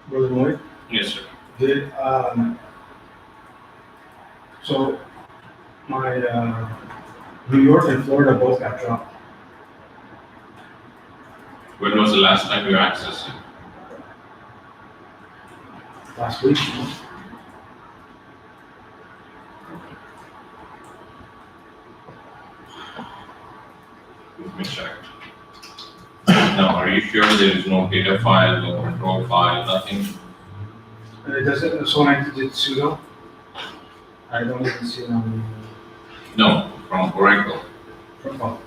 Brother Lloyd, Yes, sir. did, so my, New York and Florida both got dropped When was the last time you accessed it? last week. Let me check. Now, are you sure there is no data file, no control file, nothing? And it doesn't, so when I did sudo, I don't even see it on No, from Oracle. the profile.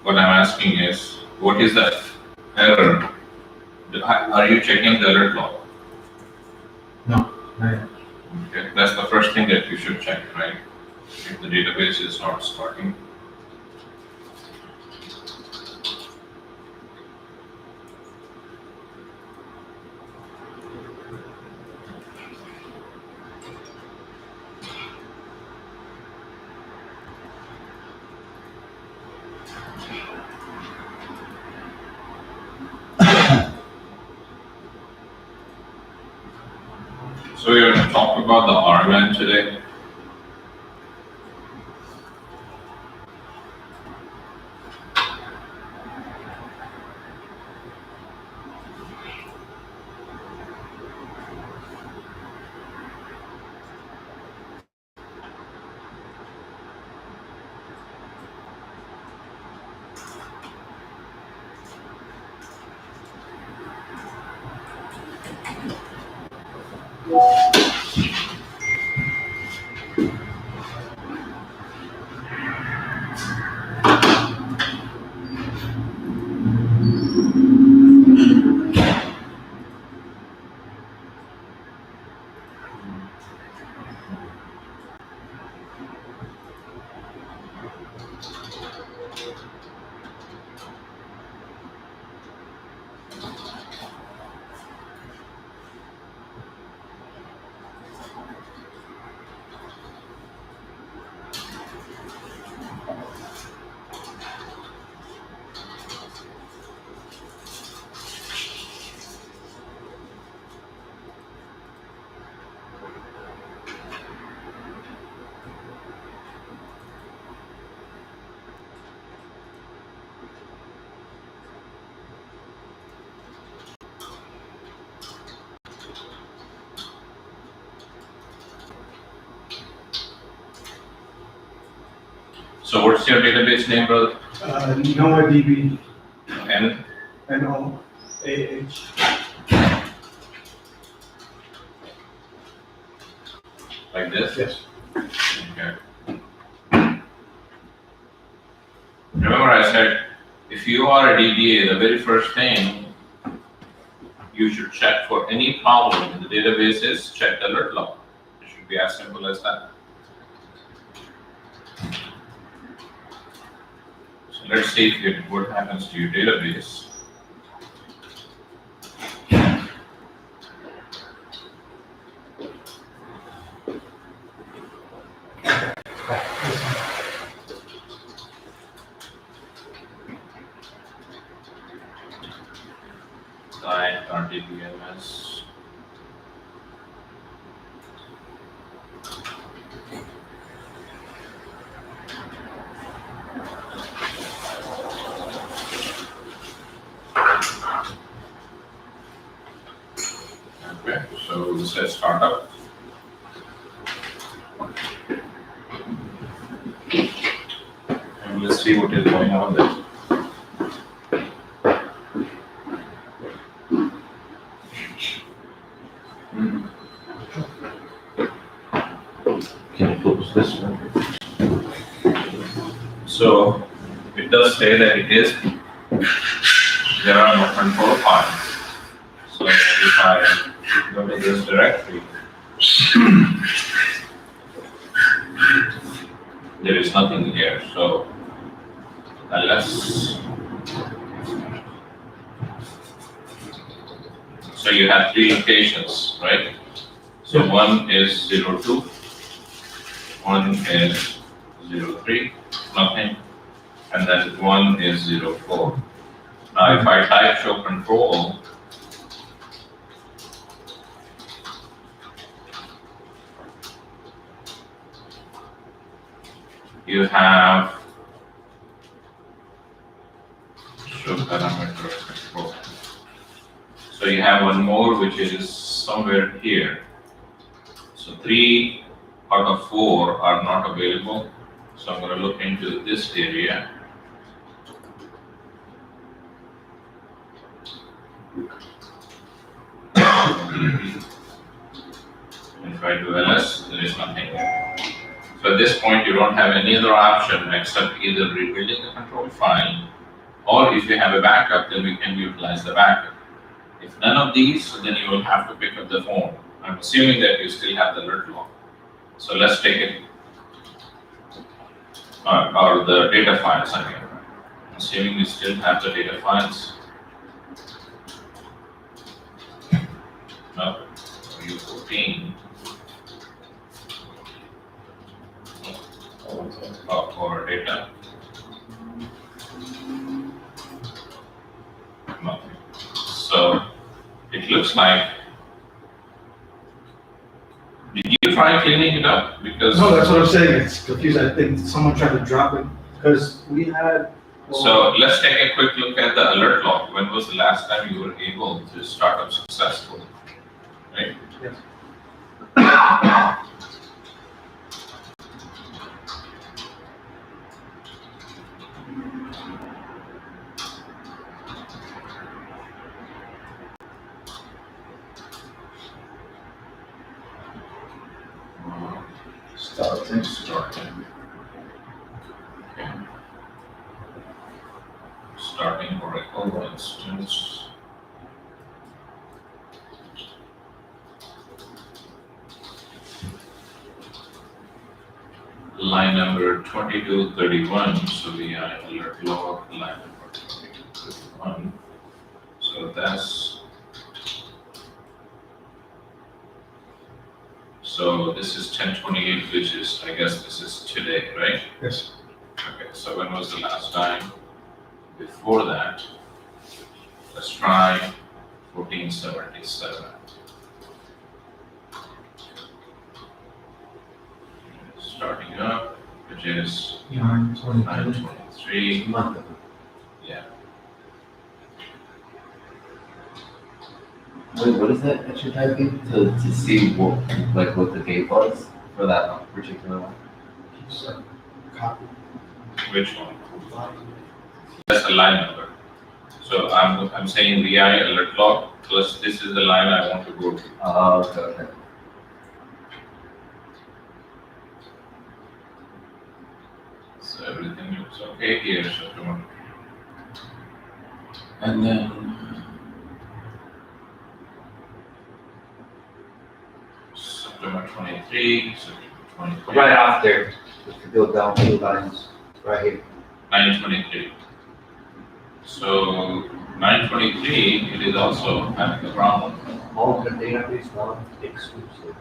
What I'm asking is, what is the error? Are you checking the alert log? No, not yet. Okay, that's the first thing that you should check, right? If the database is not starting. So we're going to talk about the RMAN today. So what's your database name, brother? NoahDB, N? NOAH. Like this? Yes. Okay. Remember I said, if you are a DBA, the very first thing you should check for any problem in the database is check the alert log. It should be as simple as that. So let's see what happens to your database. Client RDBMS. Okay, so this says startup. And let's see what is going on there. say that it is, there are no control files. So if I go to this directory, there is nothing here. So unless, so you have three locations, right? So one is 02, one is 03, nothing, and then one is 04. Now if I type show control, you have show parameter control. So you have one more which is somewhere here. So 3 out of 4 are not available. So I'm going to look into this area. If I do ls, there is nothing. So at this point, you don't have any other option except either rebuilding the control file, or if you have a backup, then we can utilize the backup. If none of these, then you will have to pick up the phone. I'm assuming that you still have the alert log. So let's take it, or the data files, I mean. Assuming you still have the data files. No, U14. Or data. Nothing. So it looks like, did you try cleaning it up? Because No, that's what I'm saying, it's confused, I think someone tried to drop it, because we had. So let's take a quick look at the alert log. When was the last time you were able to start up successfully? Right? Yes. Starting. Okay. Starting Oracle, for instance. Line number 2231, so we are alert log line number 2231. So that's, so this is 1028, which is, I guess this is today, right? Yes. Okay, so when was the last time? Before that, let's try 1477. Starting up, which is 923. Yeah. Wait, what is that that you're typing to see what the date was for that particular one? Copy. Which one? That's the line number. So I'm saying VI alert log plus this is the line I want to go to. Oh, okay. So everything looks okay here, so come on. And then September 23, September 23. Right after, if you go down 2 lines, right here. 923. So 923, it is also having a problem. All the database, not exclusive.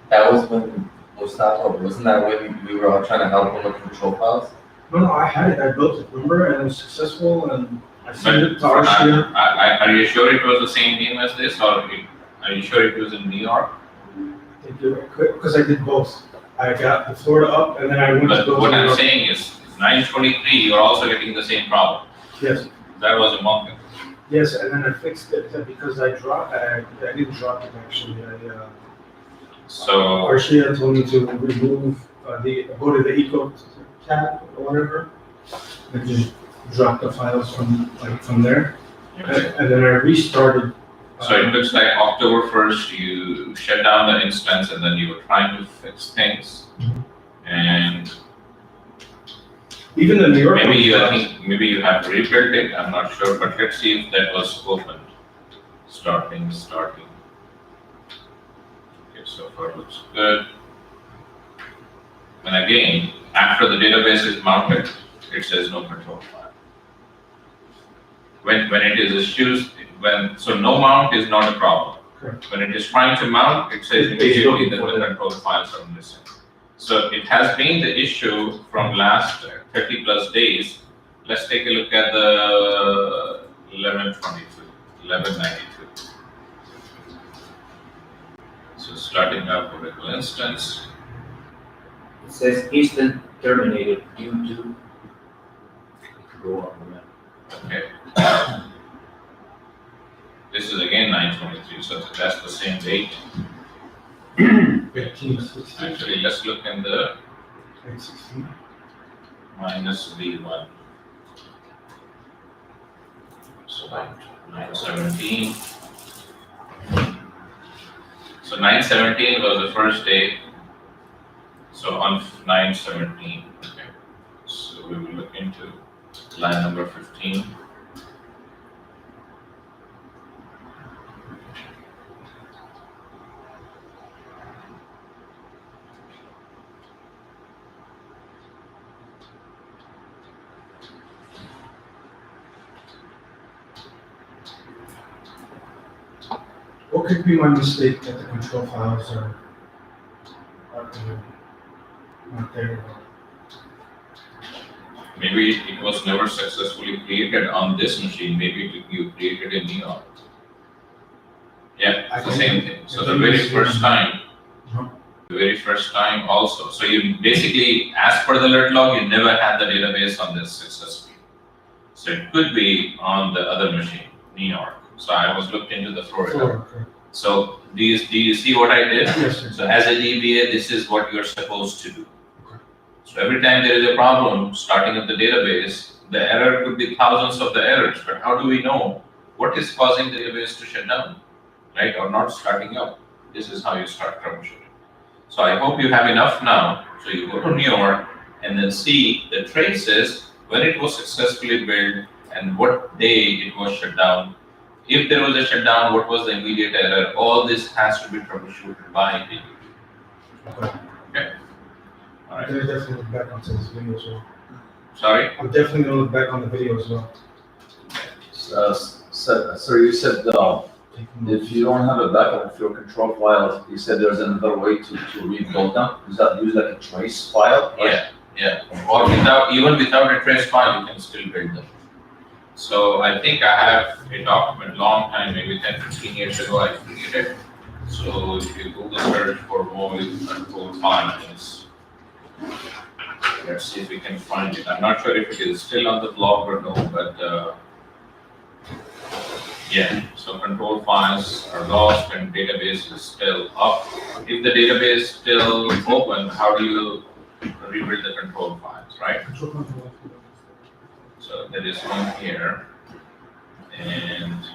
That was when Mustafa, wasn't that when we were all trying to help him with control files? No, I had it, I built it, remember, and it was successful, and I sent it to But Arshia. are you sure it was the same name as this, or are you sure it was in New York? Because I did both. I got the Florida up, and then I went to But go. what to New I'm York. saying is 923, you're also getting the same problem. Yes, That was a month ago. yes, and then I fixed it because I didn't drop it actually, So, Arshia told me to remove, go to the Eco tab or whatever, and just drop the files from there, and then I restarted. so it looks like October 1st, you shut down the instance and then you were trying to fix things. And Even the New York. Maybe you, I ones, think, maybe you have rebuilt it, I'm not sure, but let's see if that was opened. Starting. Okay, so far looks good. And again, after the database is mounted, it says no control file. When it is issued, so no mount is not a problem. Correct. When it is trying to mount, it says immediately that the control files are missing. So it has been the issue from last 30 plus days. Let's take a look at the 1192. So starting up Oracle instance. It says Easton terminated due to. Go up, man. Okay. This is again 923, so that's the same date. 1516. Actually, let's look in the 16. minus V1. So 917. So 917 was the first day. So on 917, okay. So we will look into line number 15. What could be my mistake that the control files are not there? Maybe it was never successfully created on this machine. Maybe you created in New York. Yeah, it's the same thing. So the very first time, also. So you basically, as per the alert log, you never had the database on this successfully. So it could be on the other machine, New York. So I was looked into the Florida. Okay. So do you see what I did? Yes, sir. So as a DBA, this is what you're supposed to do. So every time there is a problem starting up the database, the error could be thousands of the errors, but how do we know what is causing the database to shut down, right? Or not starting up? This is how you start troubleshooting. So I hope you have enough now. So you go to New York and then see the traces when it was successfully built and what day it was shut down. If there was a shutdown, what was the immediate error? All this has to be troubleshooted by the Okay. All right. I'm definitely look back onto this video as well. Sorry? I'm definitely gonna look back on the video as well. So you said if you don't have a backup of your control files, you said there's another way to rebuild them. Is that use like a trace file? Yeah. Or even without a trace file, you can still build them. So I think I have a document long time, maybe 10, 15 years ago I created. So if you Google search for void control files, let's see if we can find it. I'm not sure if it is still on the blog or no, but yeah. So control files are lost and database is still up. If the database is still open, how do you rebuild the control files, right? So there is one here, and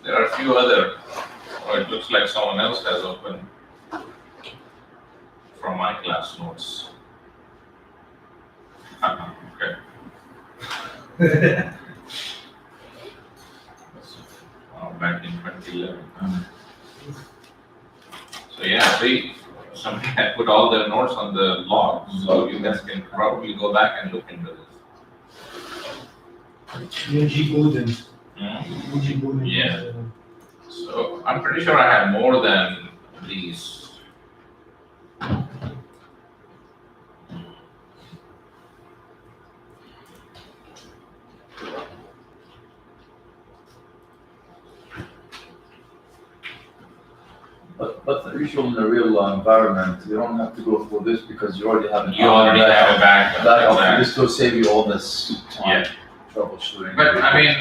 there are a few other. Oh, it looks like someone else has opened from my class notes. Okay. Back in 2011. So yeah, see. Somebody had put all their notes on the log, so you guys can probably go back and look into this. UNG Golden. Mm. UNG Golden. Yeah. So I'm pretty sure I have more than these. But the issue in the real environment, you don't have to go through this because you already have You already have a backup. backup. This will save you all this time Yeah. troubleshooting. But I mean,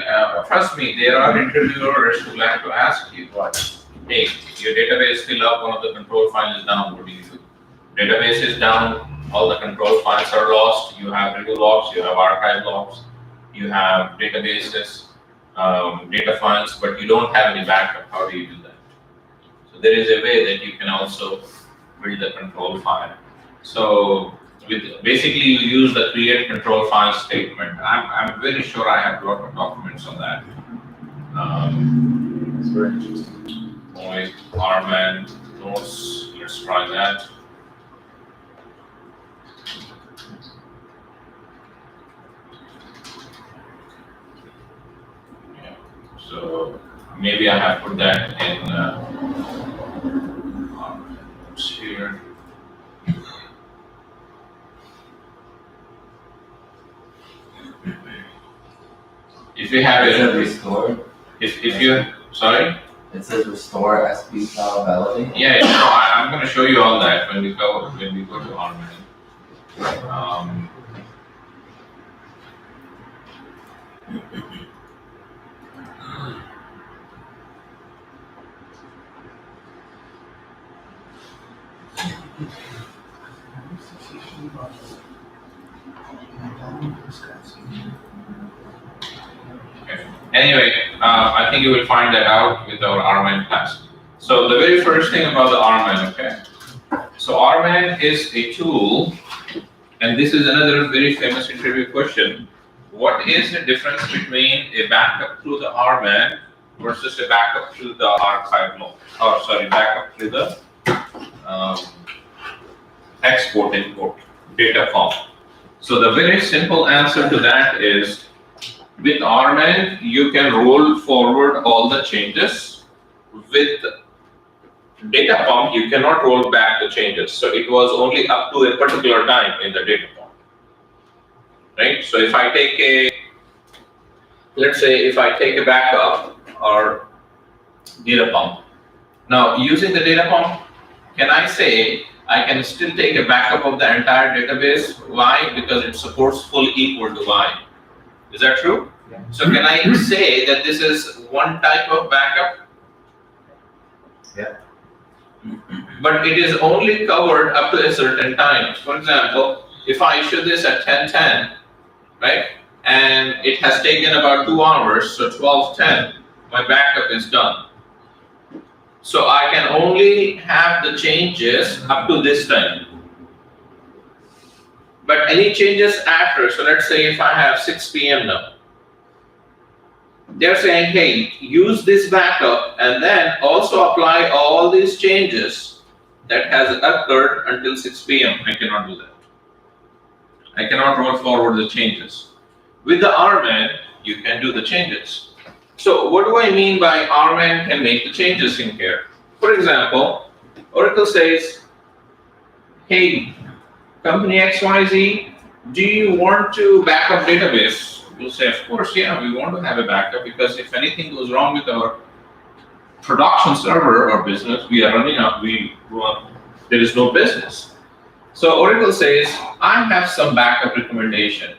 trust me, there are interviewers who like to ask you, hey, your database is still up, one of the control files is down, what do you do? Database is down, all the control files are lost, you have redo logs, you have archive logs, you have databases, data files, but you don't have any backup. How do you do that? So there is a way that you can also build a control file. So basically you use the create control file statement. I'm very sure I have a lot of documents on that. It's very interesting. Only RMAN notes, let's try that. Yeah. So maybe I have put that in RMAN notes here. If you have It says it, restore. if you, sorry? It says restore SP file validate. Yeah, so I'm gonna show you all that when we go to RMAN. Anyway, I think you will find that out with our RMAN class. So the very first thing about the RMAN, okay? So RMAN is a tool, and this is another very famous interview question. What is the difference between a backup through the RMAN versus a backup through the archive log? Or sorry, backup through the export import data form. So the very simple answer to that is, with RMAN, you can roll forward all the changes. With data form, you cannot roll back the changes. So it was only up to a particular time in the data form, right? So if I take let's say if I take a backup or data pump. Now using the data pump, can I say I can still take a backup of the entire database? Why? Because it supports full equal to Y. Is that true? Yeah. So can I say that this is one type of backup? Yeah. But it is only covered up to a certain time. For example, if I issue this at 10:10, right, and it has taken about 2 hours, so 12:10, my backup is done. So I can only have the changes up to this time. But any changes after, so let's say if I have 6 p.m. now, they're saying, hey, use this backup and then also apply all these changes that has occurred until 6 p.m. I cannot do that. I cannot roll forward the changes. With the RMAN, you can do the changes. So what do I mean by RMAN can make the changes in here? For example, Oracle says, hey, company XYZ, do you want to back up database? We'll say, of course, yeah, we want to have a backup because if anything goes wrong with our production server or business, we are running out, there is no business. So Oracle says, I have some backup recommendation.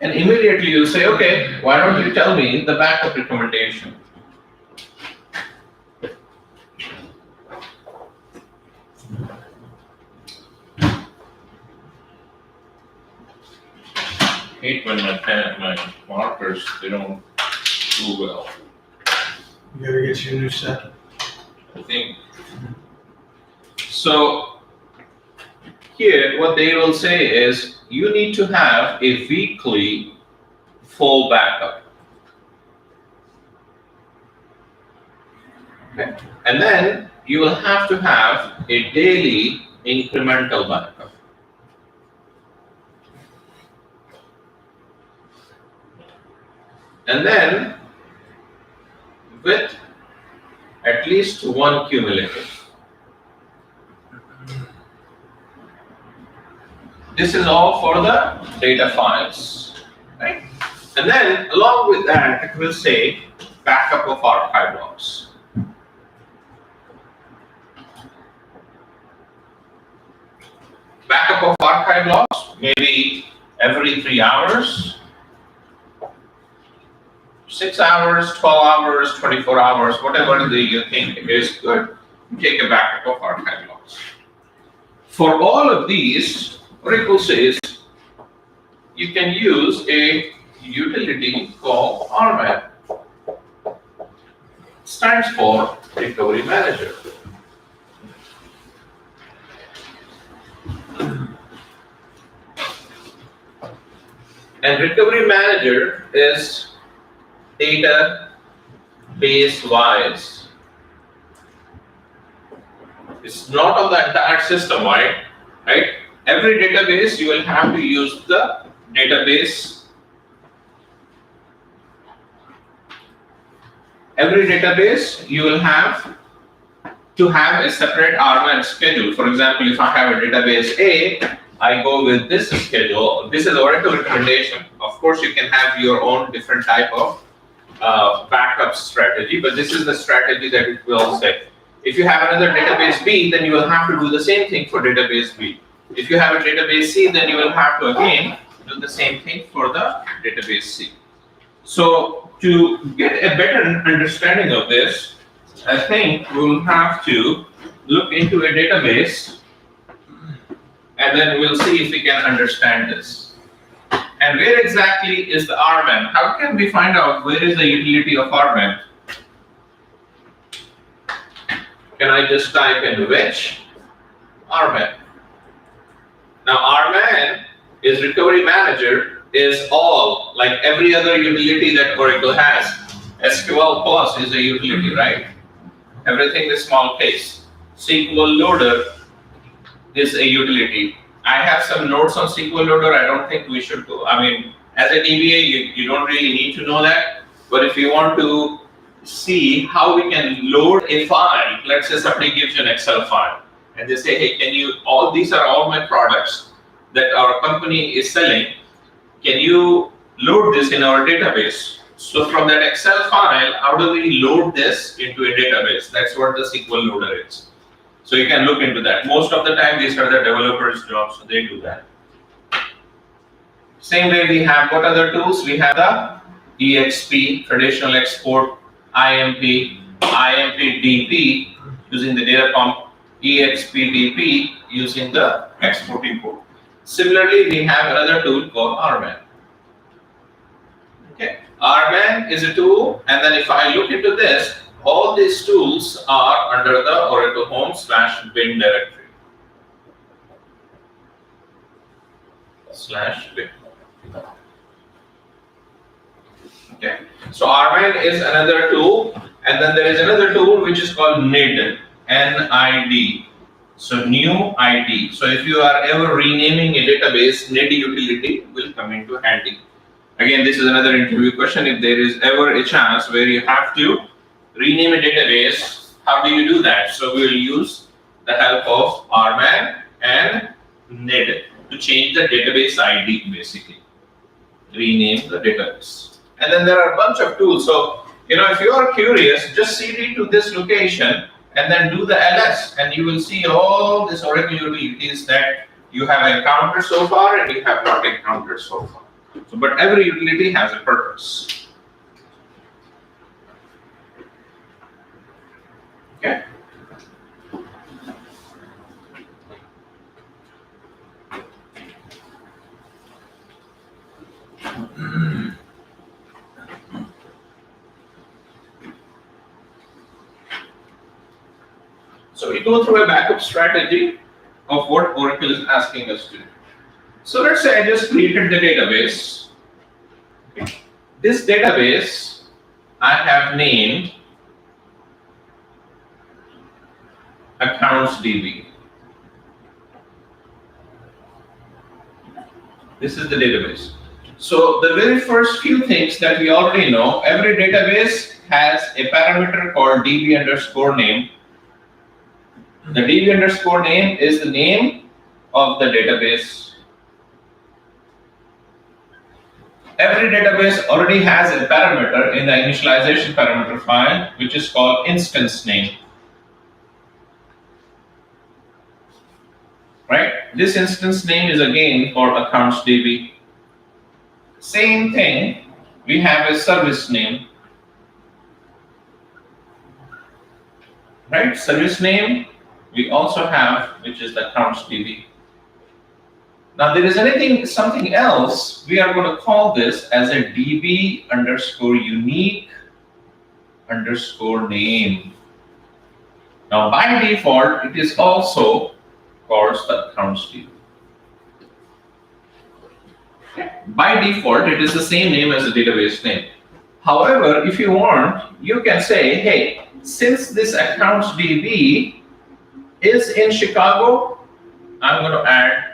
And immediately you'll say, okay, why don't you tell me the backup recommendation? Hate when my markers, they don't do well. You gotta get you a new set. I think. So here, what they will say is, you need to have a weekly full backup. Okay. And then you will have to have a daily incremental backup. And then with at least one cumulative. This is all for the data files, right? And then along with that, it will say backup of archive logs. Backup of archive logs, maybe every 3 hours, 6 hours, 12 hours, 24 hours, whatever you think is good, take a backup of archive logs. For all of these, Oracle says, you can use a utility called RMAN. Stands for Recovery Manager. And Recovery Manager is database wise. It's not on the entire system wide, right? Every database you will have to use the database. Every database you will have to have a separate RMAN schedule. For example, if I have a database A, I go with this schedule. This is Oracle recommendation. Of course, you can have your own different type of backup strategy, but this is the strategy that it will say. If you have another database B, then you will have to do the same thing for database B. If you have a database C, then you will have to again do the same thing for the database C. So to get a better understanding of this, I think we'll have to look into a database and then we'll see if we can understand this. And where exactly is the RMAN? How can we find out where is the utility of RMAN? Can I just type in which? RMAN. Now RMAN is Recovery Manager, is all, like every other utility that Oracle has. SQL Plus is a utility, right? Everything is small case. SQL Loader is a utility. I have some notes on SQL Loader. I don't think we should go. I mean, as a DBA, you don't really need to know that. But if you want to see how we can load a file, let's say somebody gives you an Excel file and they say, hey, can you, these are all my products that our company is selling. Can you load this in our database? So from that Excel file, how do we load this into a database? That's what the SQL Loader is. So you can look into that. Most of the time, these are the developers' jobs, so they do that. Same way we have what other tools? We have the EXP, traditional export, IMP, IMP-DP using the data pump, EXP-DP using the export import. Similarly, we have another tool called RMAN. Okay, RMAN is a tool, and then if I look into this, all these tools are under the Oracle Home/bin directory. /bin. Okay, so RMAN is another tool, and then there is another tool which is called NID, N-I-D. So new ID. So if you are ever renaming a database, NID utility will come into handy. Again, this is another interview question. If there is ever a chance where you have to rename a database, how do you do that? So we will use the help of RMAN and NID to change the database ID, basically. Rename the database. And then there are a bunch of tools. So, if you are curious, just CD to this location and then do the ls, and you will see all these Oracle utilities that you have encountered so far and you have not encountered so far. So, but every utility has a purpose. Okay. So we go through a backup strategy of what Oracle is asking us to do. So let's say I just created the database. Okay. This database I have named AccountsDB. This is the database. So the very first few things that we already know, every database has a parameter called DB_name. The DB_name is the name of the database. Every database already has a parameter in the initialization parameter file, which is called instance name. Right? This instance name is again for AccountsDB. Same thing, we have a service name. Right? Service name we also have, which is the AccountsDB. Now there is something else, we are going to call this as a DB underscore unique underscore name. Now by default, it is also called the accounts DB. By default, it is the same name as the database name. However, if you want, you can say, hey, since this accounts DB is in Chicago, I'm going to add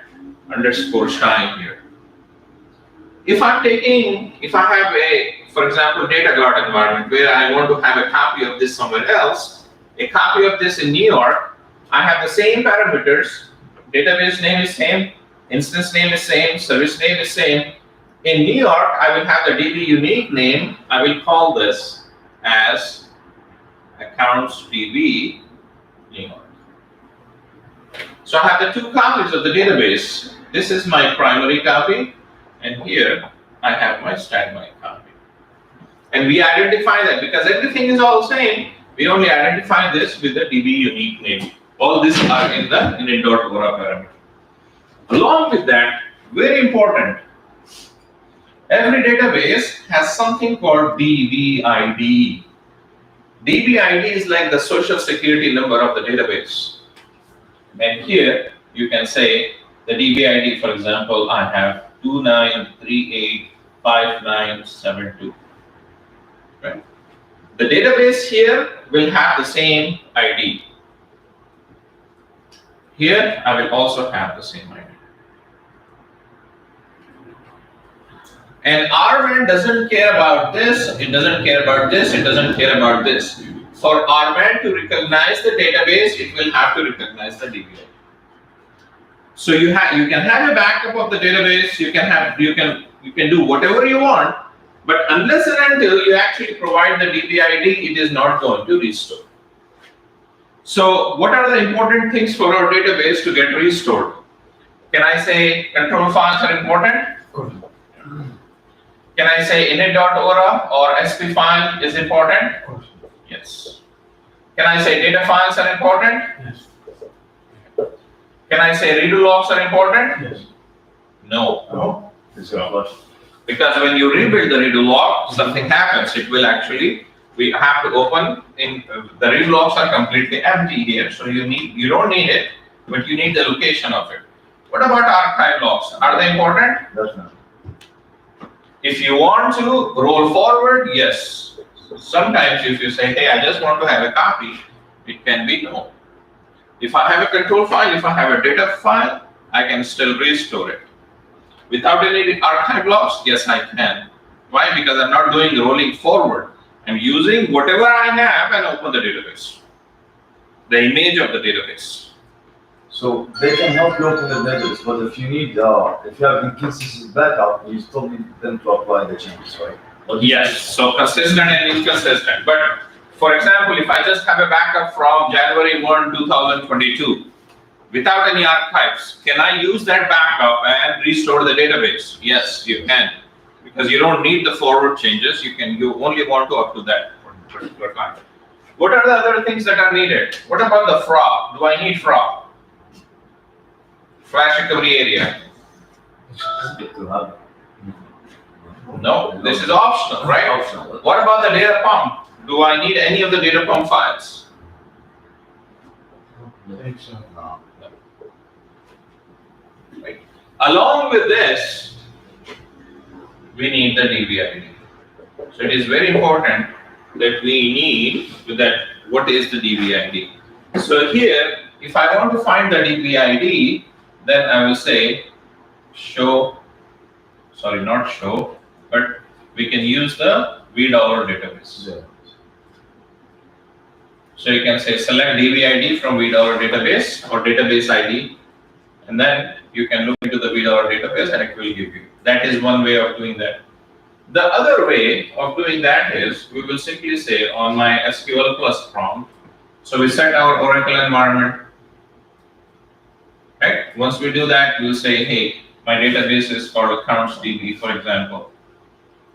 underscore shine here. If I have a, for example, data guard environment where I want to have a copy of this somewhere else, a copy of this in New York, I have the same parameters, database name is same, instance name is same, service name is same. In New York, I will have the DB unique name. I will call this as accounts DB New York. So I have the two copies of the database. This is my primary copy, and here I have my standby copy. And we identify that because everything is all the same. We only identify this with the DB unique name. All these are in the init.ora parameter. Along with that, very important, every database has something called DBID. DBID is like the social security number of the database. And here you can say the DBID, for example, I have 29385972. Right? The database here will have the same ID. Here I will also have the same ID. And RMAN doesn't care about this, it doesn't care about this, it doesn't care about this. For RMAN to recognize the database, it will have to recognize the DBID. So you can have a backup of the database, you can do whatever you want, but unless and until you actually provide the DBID, it is not going to restore. So what are the important things for our database to get restored? Can I say control files are important? Can I say init.ora or SP file is important? Yes. Can I say data files are important? Yes. Can I say redo logs are important? Yes. No. No? It's a flush. Because when you rebuild the redo log, something happens. It will actually, we have to open in, the redo logs are completely empty here. So you don't need it, but you need the location of it. What about archive logs? Are they important? That's not. If you want to roll forward, yes. Sometimes if you say, hey, I just want to have a copy, it can be no. If I have a control file, if I have a data file, I can still restore it. Without any archive logs, yes, I can. Why? Because I'm not doing rolling forward. I'm using whatever I have and open the database. The image of the database. So they can help you open the database, but if you need, if you have inconsistent backup, you still need them to apply the changes, right? Yes, so consistent and inconsistent. But for example, if I just have a backup from January 1, 2022, without any archives, can I use that backup and restore the database? Yes, you can. Because you don't need the forward changes, you only want to up to that particular time. What are the other things that are needed? What about the FRA? Do I need FRA? Flash recovery area. No, this is optional, right? Optional. What about the data pump? Do I need any of the data pump files? I think so. No. Right. Along with this, we need the DBID. So it is very important that we need that. What is the DBID? So here, if I want to find the DBID, then I will say show, sorry, not show, but we can use the $V database. Yeah. So you can say select DBID from $V database or database ID, and then you can look into the $V database and it will give you. That is one way of doing that. The other way of doing that is we will simply say on my SQL plus prompt. So we set our Oracle environment. Right? Once we do that, we'll say, hey, my database is called accounts DB, for example.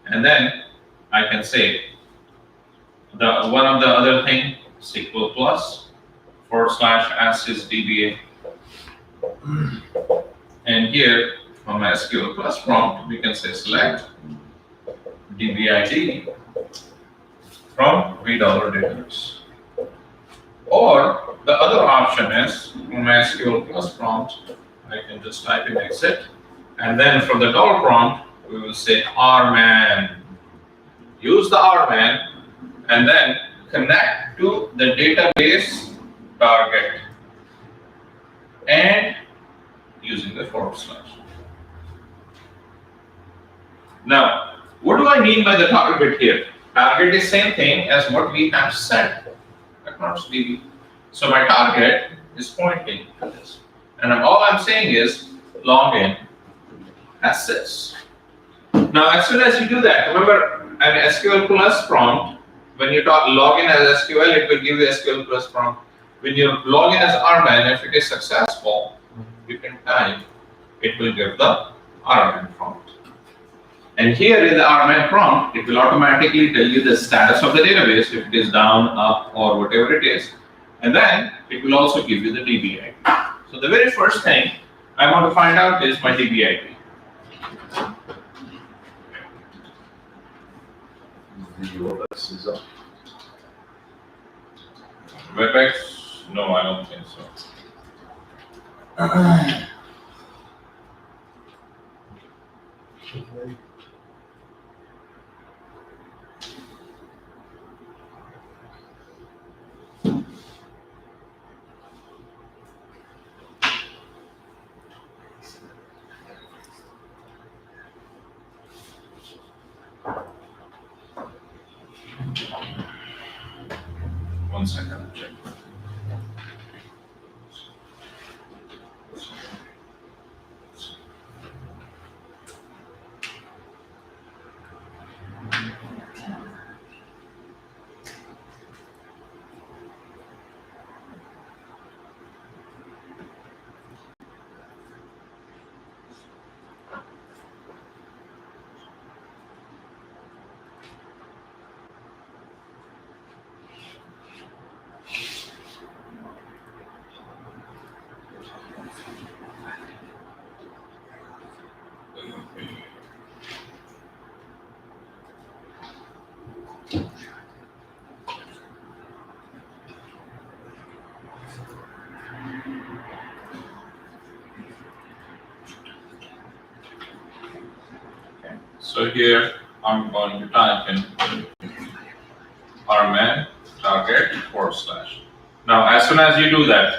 And then I can say one of the other thing, SQL plus /ASYS DBA. And here from SQL plus prompt, we can say select DBID from $3 database. Or the other option is from SQL plus prompt, I can just type in exit, and then from the dollar prompt, we will say RMAN. Use the RMAN and then connect to the database target and using the /. Now, what do I mean by the target here? Target is same thing as what we have set across DB. So my target is pointing to this. And all I'm saying is login as this. Now, as soon as you do that, remember an SQL plus prompt, when you login as SQL, it will give you SQL plus prompt. When you log in as RMAN, if it is successful, you can type, it will give the RMAN prompt. And here in the RMAN prompt, it will automatically tell you the status of the database, if it is down, up, or whatever it is. And then it will also give you the DBID. So the very first thing I want to find out is my DBID. The WebEx is up. WebEx? No, I don't think so. One second, I'll check. So here I'm going to type in RMAN target /. Now, as soon as you do that,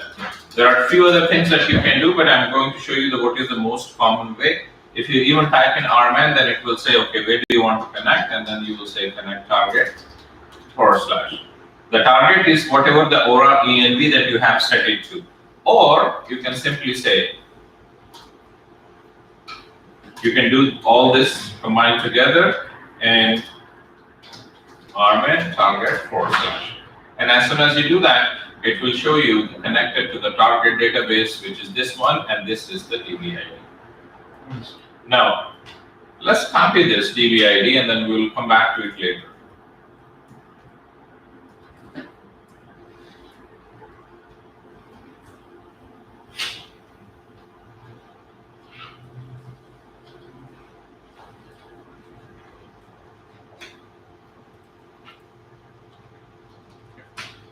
there are a few other things that you can do, but I'm going to show you what is the most common way. If you even type in RMAN, then it will say, okay, where do you want to connect? And then you will say connect target /. The target is whatever the Aura ENV that you have set it to. Or you can simply say, you can do all this combined together and RMAN target /. And as soon as you do that, it will show you connected to the target database, which is this one, and this is the DBID. Now, let's copy this DBID and then we'll come back to it later.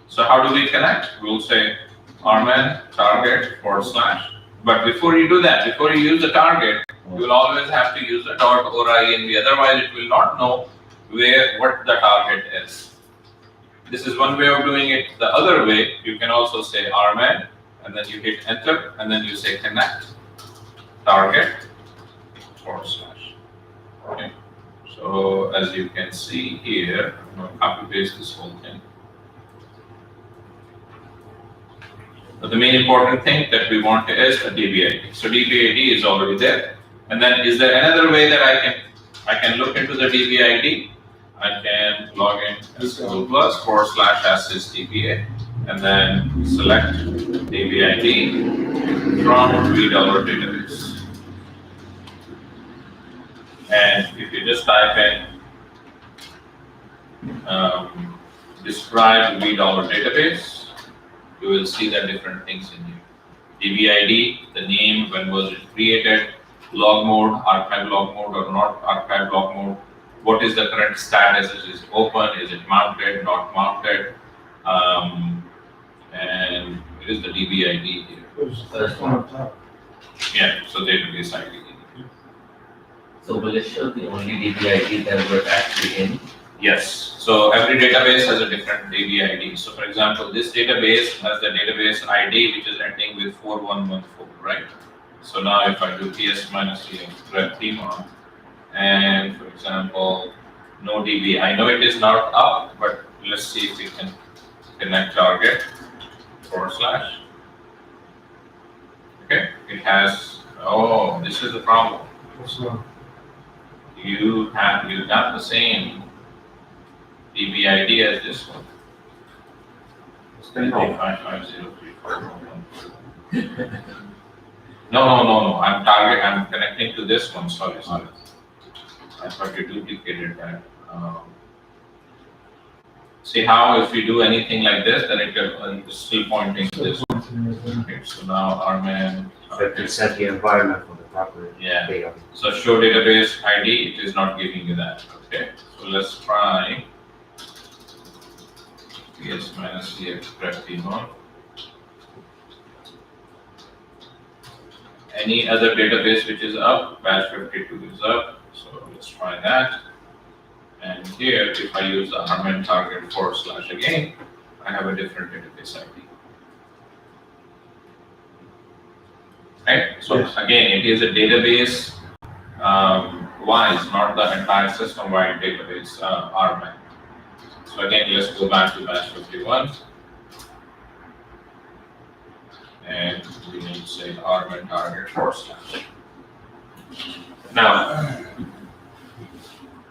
So how do we connect? We'll say RMAN target /. But before you do that, before you use the target, you will always have to use the .Aura ENV. Otherwise, it will not know what the target is. This is one way of doing it. The other way, you can also say RMAN, and then you hit enter, and then you say connect target /. Okay. So as you can see here, I'm going to copy paste this whole thing. But the main important thing that we want is a DBID. So DBID is already there. And then is there another way that I can look into the DBID? I can log in SQL plus /assist DBA and then select DBID from $3 database. And if you just type in describe $3 database, you will see the different things in here. DBID, the name, when was it created, log mode, archive log mode or not archive log mode, what is the current status, is it open, is it mounted, not mounted, and it is the DBID here. There's first one up top. Yeah, so database ID. So will it show the only DBID that we're actually in? Yes, so every database has a different DB ID. So for example, this database has the database ID which is ending with 4114, right? So now if I do PS minus E grep themon, and for example, no DB, I know it is not up, but let's see if we can connect target / Okay, it has, oh, this is the problem. So, You got the same DBID as this one. Spin off. 5503411. No. I'm connecting to this one. Sorry. I thought you duplicated that. See how if we do anything like this, then it's still pointing to this one. Okay, so now our man. So it can set the environment for the proper Yeah. data. So show database ID, it is not giving you that. Okay, so let's try PS minus CX grep themon. Any other database which is up, batch 52 is up, so let's try that. And here, if I use the Harman target / again, I have a different database ID. Right, so Yes. again, it is a database wise, not the entire system wide database RMAN. So again, let's go back to batch 51. And we need to say RMAN target / Now,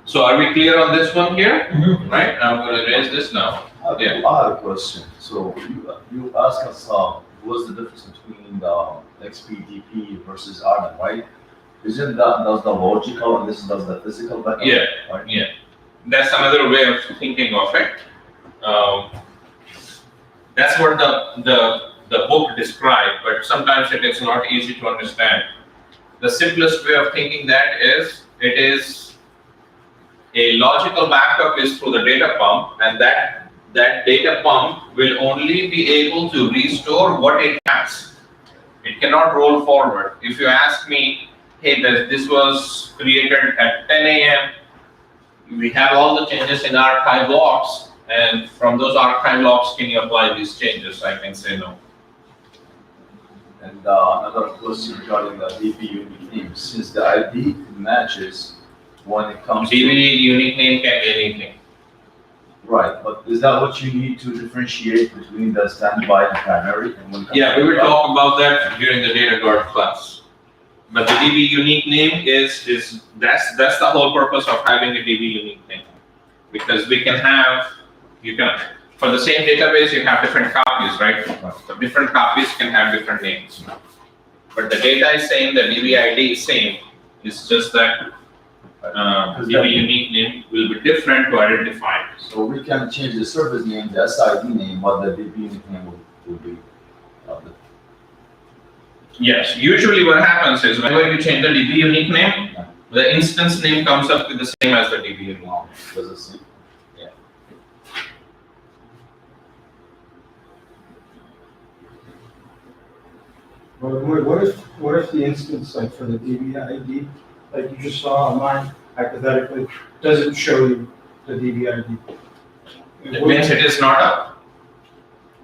so are we clear on this one here? Right, I'm going to erase this now. Yeah. I have a question. So you ask us what's the difference between the XPDP versus RMAN, right? Isn't that does the logical and this does the physical backup? Yeah, right? yeah. That's another way of thinking of it. That's what the book described, but sometimes it is not easy to understand. The simplest way of thinking that is, it is a logical backup is through the data pump, and that data pump will only be able to restore what it has. It cannot roll forward. If you ask me, hey, this was created at 10 a.m., we have all the changes in archive logs, and from those archive logs, can you apply these changes? I can say no. And another question regarding the DB unique name, since the ID matches when it comes DB to unique name can be anything. right, but is that what you need to differentiate between the standby and primary? And when it comes Yeah, to we will the- talk about that during the data guard class. But the DB unique name is that's the whole purpose of having a DB unique name, because we can have for the same database you have different copies, right? So different copies can have different names, but the data is same, the DB ID is same. It's just that DB unique name will be different to identify. So we can change the service name, the SID name, but the DB unique name will be the Yes, usually what happens is whenever you change the DB unique name, the instance name comes up with the same as the DB unique name. does it see? what if the instance, like for the DBID, like you just saw on mine, hypothetically, doesn't show you the DBID? It means it is not up.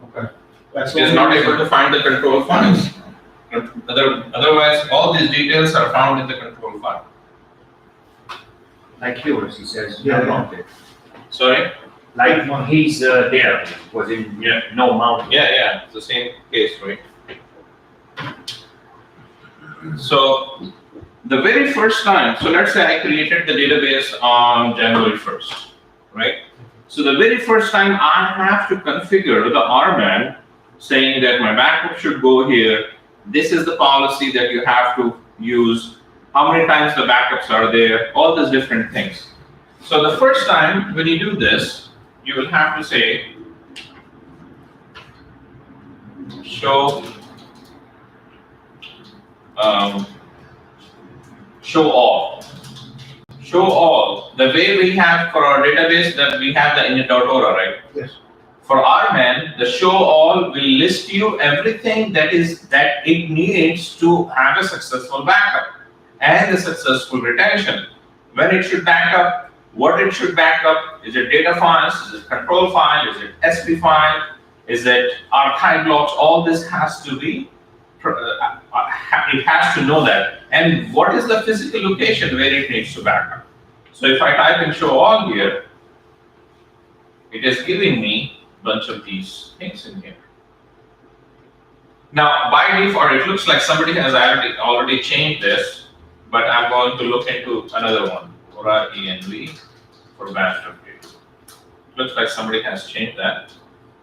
Okay. That's It is the not only able to find the control files. Otherwise, all these details are found in the control file. Like yours, he says, Yeah, no yeah. mounted. Sorry? Like when he's there, was in Yeah. no mounted. Yeah, it's the same case, right? So, the very first time, so let's say I created the database on January 1st, right? So the very first time I have to configure the RMAN saying that my backup should go here, this is the policy that you have to use, how many times the backups are there, all these different things. So the first time when you do this, you will have to say, show show all. Show all. The way we have for our database that we have the init.aura, right? Yes. For RMAN, the show all will list you everything that it needs to have a successful backup and the successful retention. When it should back up, what it should back up, is it data files, is it control file, is it SP file, is it archive blocks, all this has to be, it has to know that. And what is the physical location where it needs to back up. So if I type in show all here, it is giving me a bunch of these things in here. Now, by default, it looks like somebody has already changed this, but I'm going to look into another one, Aura ENV for batch update. Looks like somebody has changed that.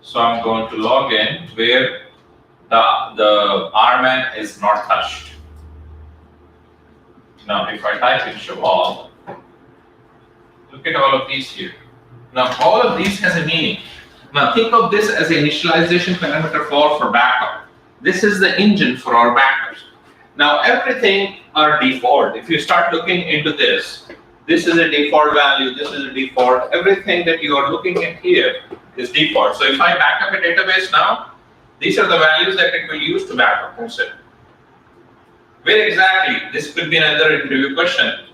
So I'm going to log in where the RMAN is not touched. Now, if I type in show all, look at all of these here. Now, all of these has a meaning. Now, think of this as an initialization parameter for backup. This is the engine for our backups. Now, everything are default. If you start looking into this, this is a default value, this is a default. Everything that you are looking at here is default. So if I back up a database now, these are the values that it will use to back up. That's it. Where exactly? This could be another interview question.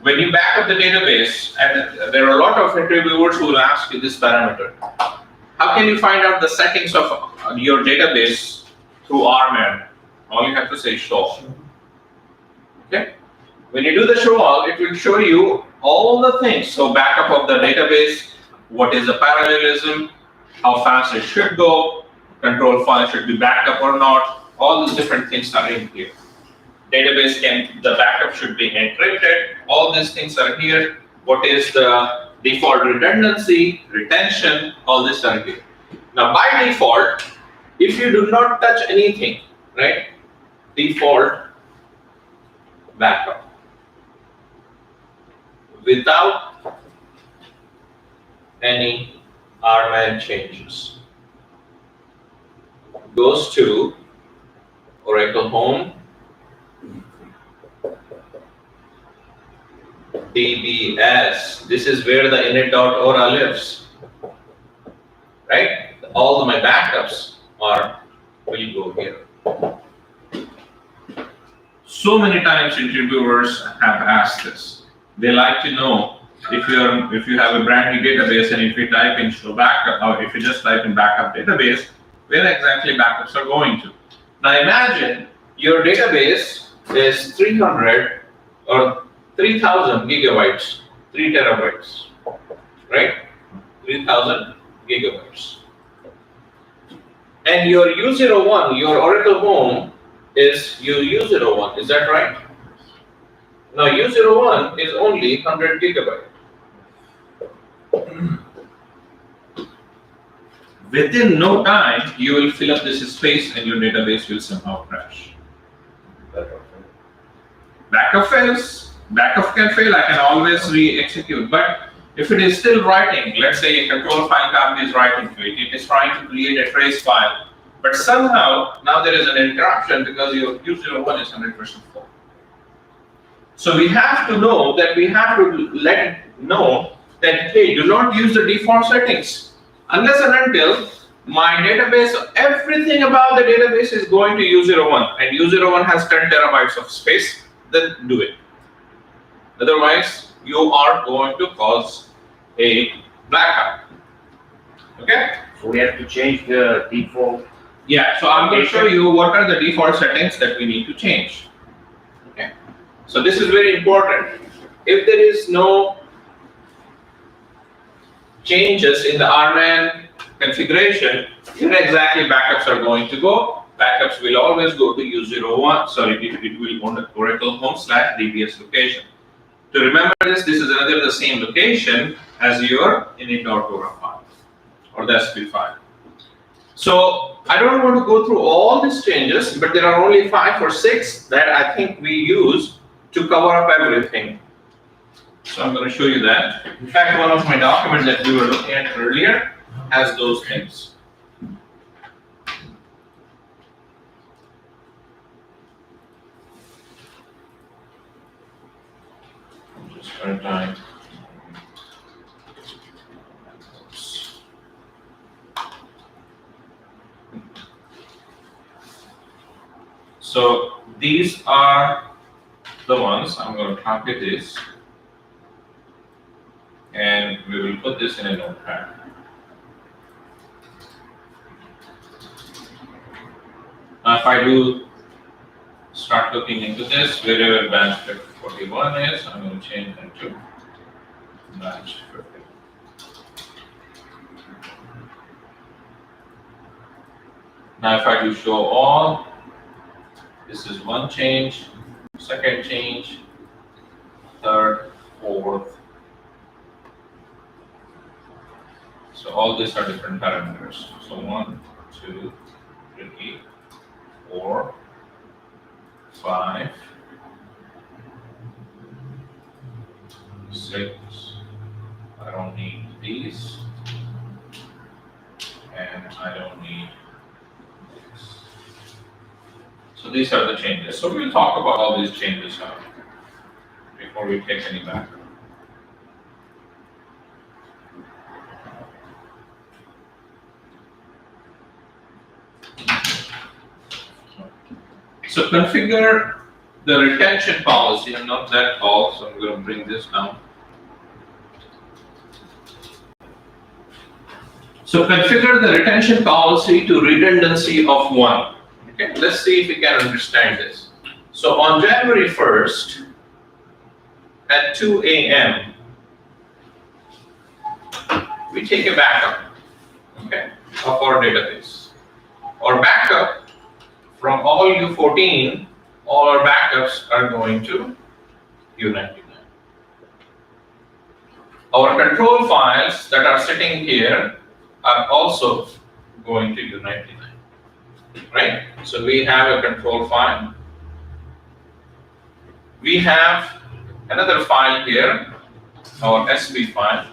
When you back up the database, and there are a lot of interviewers who will ask you this parameter. How can you find out the settings of your database through RMAN? All you have to say is show. Okay? When you do the show all, it will show you all the things. So backup of the database, what is the parallelism, how fast it should go, control file should be backed up or not, all these different things are in here. Database the backup should be encrypted, all these things are here. What is the default redundancy, retention, all this are here. Now by default, if you do not touch anything, right, default backup without any RMAN changes goes to Oracle Home, DBS. This is where the init.aura lives, right? All of my backups will go here. So many times interviewers have asked this. They like to know if you have a brand new database and if you type in show backup, or if you just type in backup database, where exactly backups are going to. Now imagine your database is 300 or 3000 gigabytes, 3 terabytes, right? 3000 gigabytes. And your U01, your Oracle Home is your U01, is that right? Now U01 is only 100 gigabytes. Within no time, you will fill up this space and your database will somehow crash. Backup fails. Backup can fail, I can always re-execute. But if it is still writing, let's say a control file company is writing to it, it is trying to create a trace file, but somehow now there is an interruption because your U01 is 100% full. So we have to know that we have to let it know that, hey, do not use the default settings. Unless and until my database, everything about the database is going to U01 and U01 has 10 terabytes of space, then do it. Otherwise, you are going to cause a blackout. Okay? So we have to change the default. Yeah, so I'm going to show you what are the default settings that we need to change. Okay? So this is very important. If there is no changes in the RMAN configuration, where exactly backups are going to go? Backups will always go to U01, sorry, it will go to Oracle Home/DBS location. To remember this is another the same location as your init.aura file or the SP file. So I don't want to go through all these changes, but there are only 5 or 6 that I think we use to cover up everything. So I'm going to show you that. In fact, one of my documents that we were looking at earlier has those things. different time. So these are the ones. I'm going to copy this, and we will put this in a notepad. Now, if I do start looking into this, wherever batch 41 is, I'm going to change that to batch 50. Now, if I do show all, this is one change, second change, third, fourth. So all these are different parameters. So 1, 2, 3, 4, 5, 6. I don't need these, and I don't need this. So these are the changes. So we'll talk about all these changes now before we take any back. So configure the retention policy. I'm not that tall, so I'm going to bring this down. So configure the retention policy to redundancy of 1. Okay, let's see if we can understand this. So on January 1st at 2 a.m., we take a backup, okay, of our database. Our backup from all U14, all our backups are going to U99. Our control files that are sitting here are also going to U99, right? So we have a control file. We have another file here, our SV file.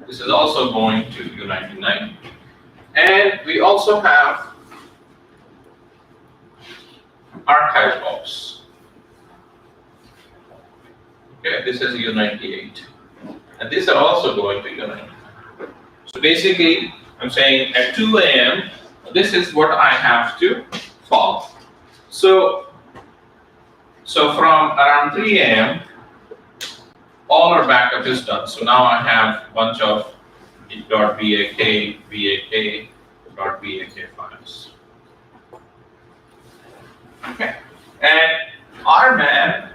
This is also going to U99. And we also have archive box. Okay, this is U98. And these are also going to U99. So basically, I'm saying at 2 a.m., this is what I have to follow. So from around 3 a.m., all our backup is done. So now I have a bunch of .bak, .bak files. Okay, and RMAN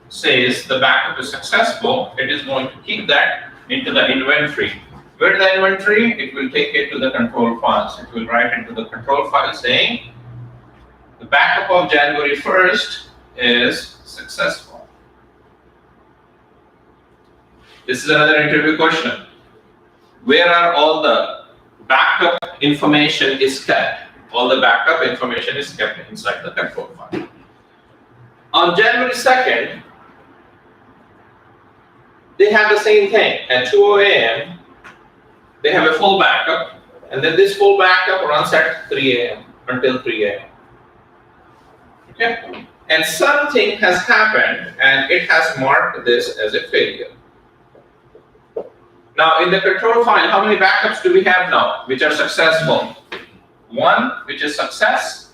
says the backup is successful. It is going to keep that into the inventory. Where the inventory? It will take it to the control files. It will write into the control file saying the backup of January 1st is successful. This is another interview question. Where are all the backup information is kept? All the backup information is kept inside the control file. On January 2nd, they have the same thing. At 2 a.m., they have a full backup, and then this full backup runs at 3 a.m. until 3 a.m. Okay? And something has happened, and it has marked this as a failure. Now, in the control file, how many backups do we have now, which are successful? One, which is success,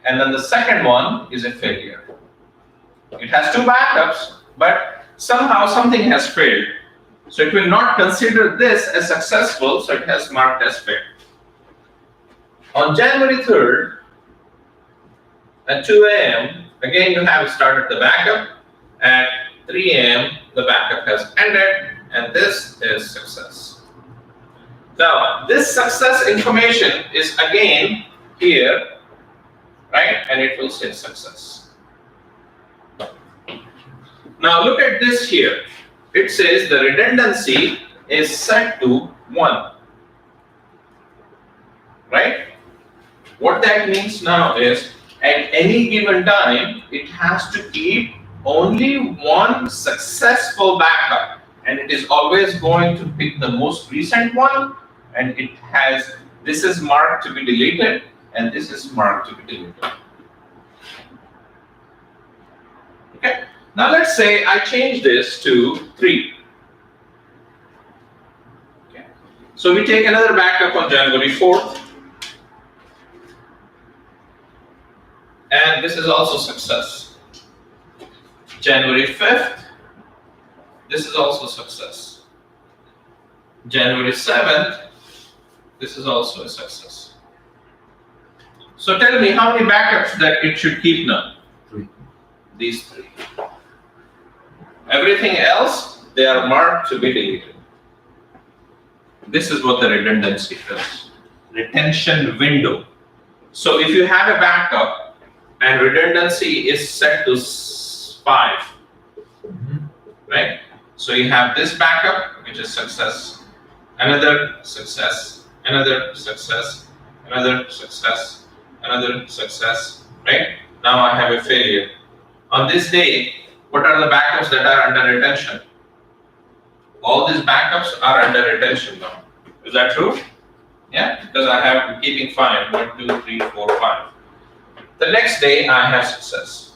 and then the second one is a failure. It has 2 backups, but somehow something has failed. So it will not consider this as successful, so it has marked as failed. On January 3rd, at 2 a.m., again you have started the backup. At 3 a.m., the backup has ended, and this is success. Now, this success information is again here, right? And it will say success. Now, look at this here. It says the redundancy is set to 1, right? What that means now is at any given time, it has to keep only one successful backup, and it is always going to pick the most recent one, and it has, this is marked to be deleted, and this is marked to be deleted. Okay, Now let's say I change this to 3. Okay. So we take another backup on January 4th. And this is also success. January 5th, this is also success. January 7th, this is also a success. So tell me how many backups that it should keep now? 3. These 3. Everything else, they are marked to be deleted. This is what the redundancy does. Retention window. So if you have a backup and redundancy is set to 5, right? So you have this backup, which is success, another success, another success, another success, another success, right? Now I have a failure. On this day, what are the backups that are under retention? All these backups are under retention now. Is that true? Yeah, because I have keeping 5. 1, 2, 3, 4, 5. The next day I have success.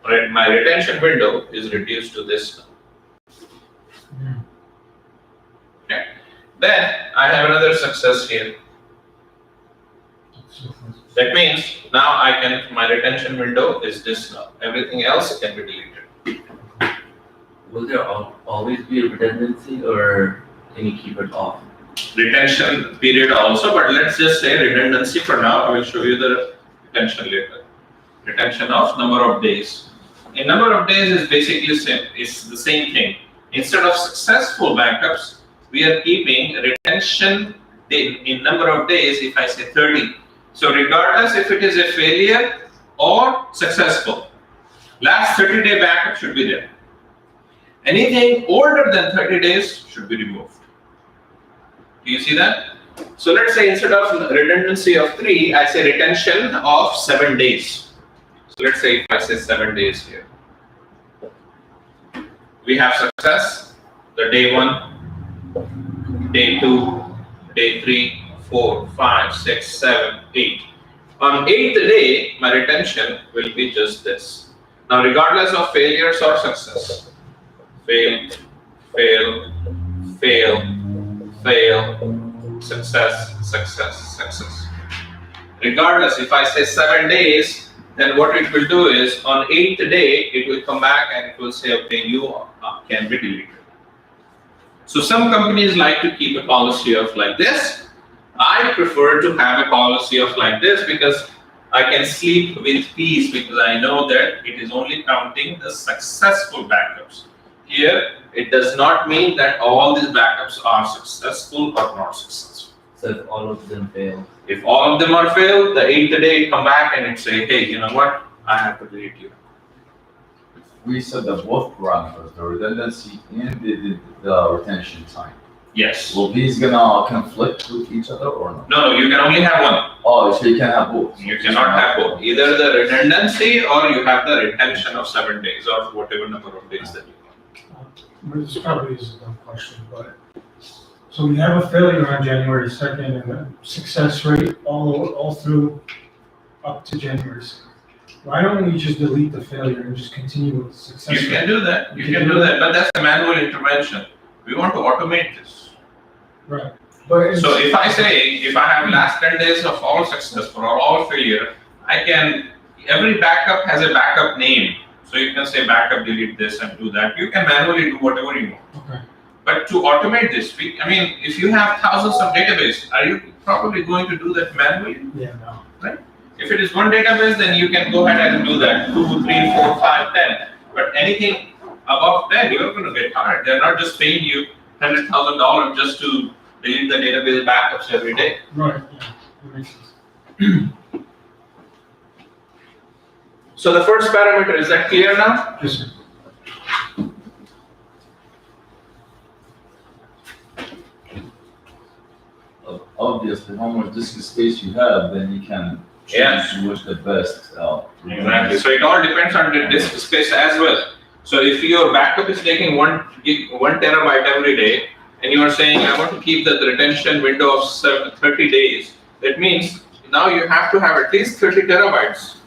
Right, my retention window is reduced to this now. Okay. Then I have another success here. That means now my retention window is this now. Everything else can be deleted. Will there always be a redundancy, or can you keep it off? Retention period also, but let's just say redundancy for now. I will show you the retention later. Retention of number of days. A number of days is basically same. It's the same thing. Instead of successful backups, we are keeping retention in number of days. If I say 30, so regardless if it is a failure or successful, last 30-day backup should be there. Anything older than 30 days should be removed. Do you see that? So let's say instead of redundancy of 3, I say retention of 7 days. So let's say if I say 7 days here. We have success, the day 1, day 2, day 3, 4, 5, 6, 7, 8. On 8th day, my retention will be just this. Now regardless of failures or success, fail, fail, fail, fail, success, success, success. Regardless, if I say 7 days, then what it will do is on 8th day, it will come back and it will say, okay, you can be deleted. So some companies like to keep a policy of like this. I prefer to have a policy of like this because I can sleep with peace because I know that it is only counting the successful backups. Here, it does not mean that all these backups are successful or not successful. So if all of them fail, If all of them are failed, the 8th day it come back and it say, hey, you know what? I have to delete you. We said that both parameters, the redundancy and the retention time. Yes. Will these gonna conflict with each other or not? No, you can only have one. Oh, so you can have both. You cannot have both. Either the redundancy or you have the retention of 7 days or whatever number of days that you want. This probably is a dumb question, but, so we have a failure on January 2nd and a success rate all through up to January 2nd. Why don't we just delete the failure and just continue with the success You rate? can do that. You can do that, but that's a manual intervention. We want to automate this. Right. But it's, So if I say, if I have last 10 days of all successful or all failure, every backup has a backup name. So you can say backup, delete this and do that. You can manually do whatever you want. okay. But to automate this, if you have thousands of databases, are you probably going to do that manually? Yeah, no. If it is one database, then you can go ahead and do that, 2, 3, 4, 5, 10. But anything above 10, you're going to get tired. They're not just paying you $100,000 just to delete the database backups every day. Right, yeah, that makes sense. So the first parameter, is that clear now? Yes, sir. Obviously, how much disk space you have, then you can choose Yeah. which the best. Exactly. So it all depends on the disk space as well. So if your backup is taking 1 terabyte every day, and you are saying, I want to keep the retention window of 30 days, that means now you have to have at least 30 terabytes.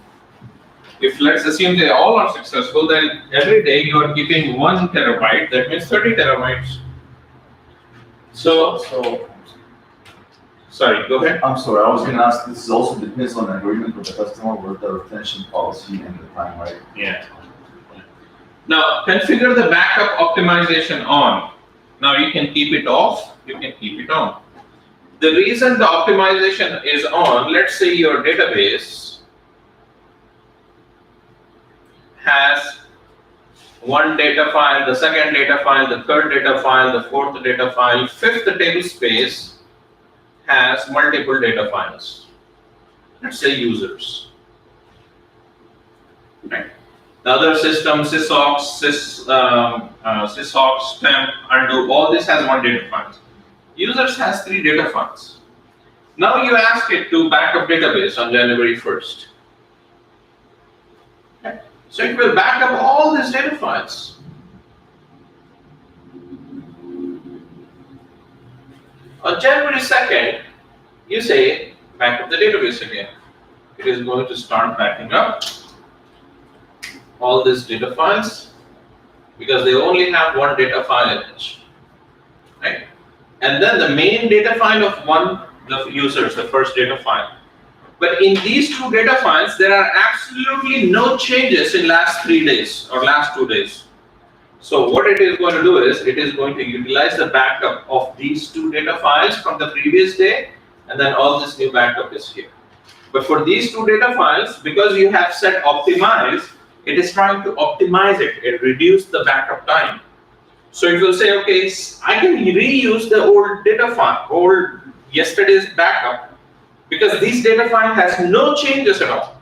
if let's assume they all are successful, then every day you are keeping 1 terabyte, that means 30 terabytes. So, sorry, go ahead. I'm sorry, I was gonna ask, this also depends on agreement with the customer with the retention policy and the time, right? Yeah. Now, configure the backup optimization on. Now you can keep it off, you can keep it on. The reason the optimization is on, let's say your database has one data file, the second data file, the third data file, the fourth data file, fifth table space has multiple data files. Let's say users. Right. The other system, sysocs, sysocs, temp, undo, all this has one data file. Users has 3 data files. Now you ask it to back up database on January 1st. Okay. So it will back up all these data files. On January 2nd, you say back up the database again. It is going to start backing up all these data files because they only have one data file in each, right? And then the main data file of the users, the first data file. But in these 2 data files, there are absolutely no changes in last 3 days or last 2 days. So what it is going to do is, it is going to utilize the backup of these 2 data files from the previous day, and then all this new backup is here. But for these 2 data files, because you have set optimize, it is trying to optimize it and reduce the backup time. So it will say, okay, I can reuse the old data file, old yesterday's backup, because this data file has no changes at all.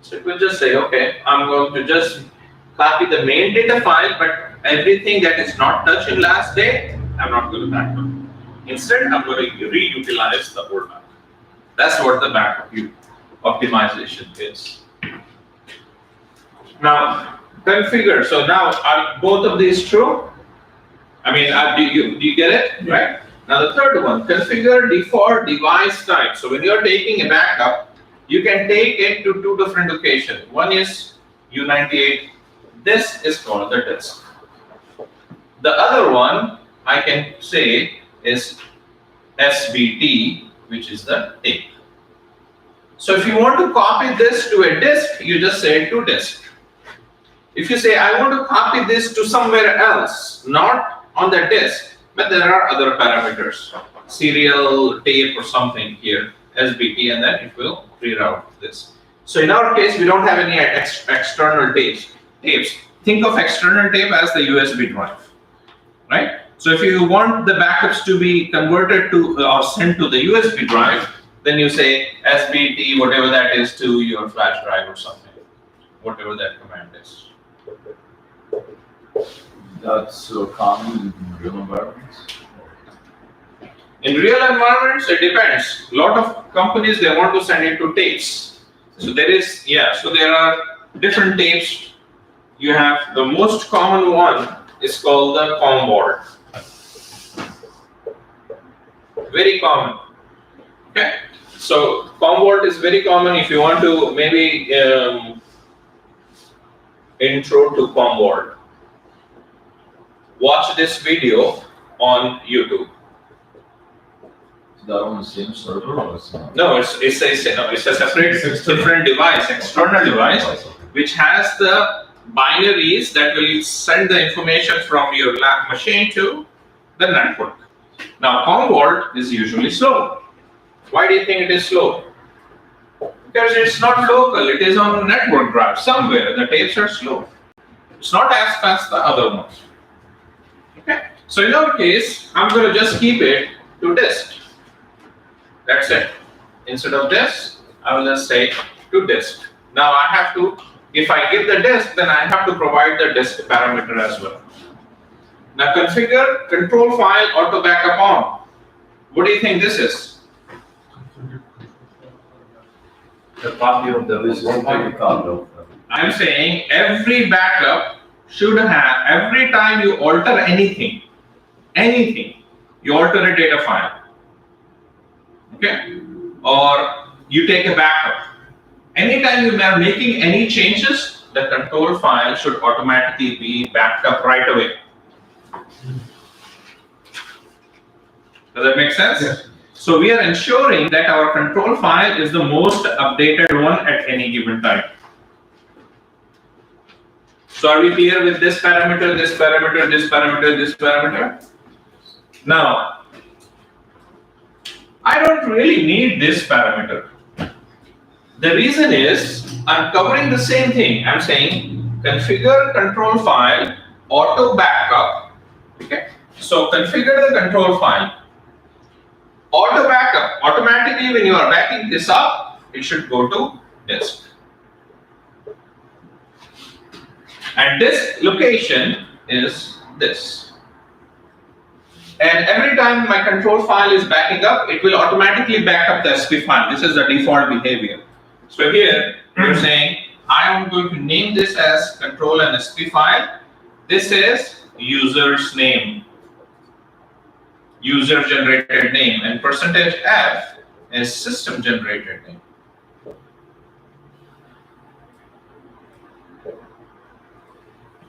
So it will just say, okay, I'm going to just copy the main data file, but everything that is not touched in last day, I'm not going to back up. Instead, I'm going to reutilize the old backup. That's what the backup optimization is. Now, configure. So now, are both of these true? I mean, do you get it? Right? Now the third one, configure default device type. So when you're taking a backup, you can take it to 2 different locations. One is U98. This is called the disk. The other one, I can say, is SBT, which is the tape. So if you want to copy this to a disk, you just say to disk. If you say, I want to copy this to somewhere else, not on the disk, but there are other parameters, serial, tape or something here, SBT, and then it will reroute this. So in our case, we don't have any external tapes. Think of external tape as the USB drive, right? So if you want the backups to be converted to or sent to the USB drive, then you say SBT, whatever that is, to your flash drive or something, whatever that command is. That's so common in real environments? In real environments, it depends. A lot of companies, they want to send it to tapes. So there are different tapes. You have the most common one is called the COM vault. Very common. Okay. So COM vault is very common. If you want to maybe intro to COM vault, watch this video on YouTube. Is that on the same server or is it? No, it's a separate different device, external device, which has the binaries that will send the information from your lab machine to the network. Now, COM vault is usually slow. Why do you think it is slow? Because it's not local, it is on a network drive somewhere. The tapes are slow. It's not as fast as the other ones. Okay. So in our case, I'm going to just keep it to disk. That's it. Instead of disk, I will just say to disk. Now I have to, if I give the disk, then I have to provide the disk parameter as well. Now configure control file auto backup on. What do you think this is? The copy of the list is a copy of the. I'm saying every backup should have, every time you alter anything, you alter a data file, okay, or you take a backup, anytime you are making any changes, the control file should automatically be backed up right away. Does that make sense? Yes. So we are ensuring that our control file is the most updated one at any given time. So are we clear with this parameter, this parameter, this parameter, this parameter? Now, I don't really need this parameter. The reason is I'm covering the same thing. I'm saying configure control file auto backup. Okay. So configure the control file. Auto backup. Automatically when you are backing this up, it should go to disk. And this location is this. And every time my control file is backing up, it will automatically back up the SP file. This is the default behavior. So here, you're saying, I am going to name this as control and SP file. This is user's name, user generated name, and %F is system generated name.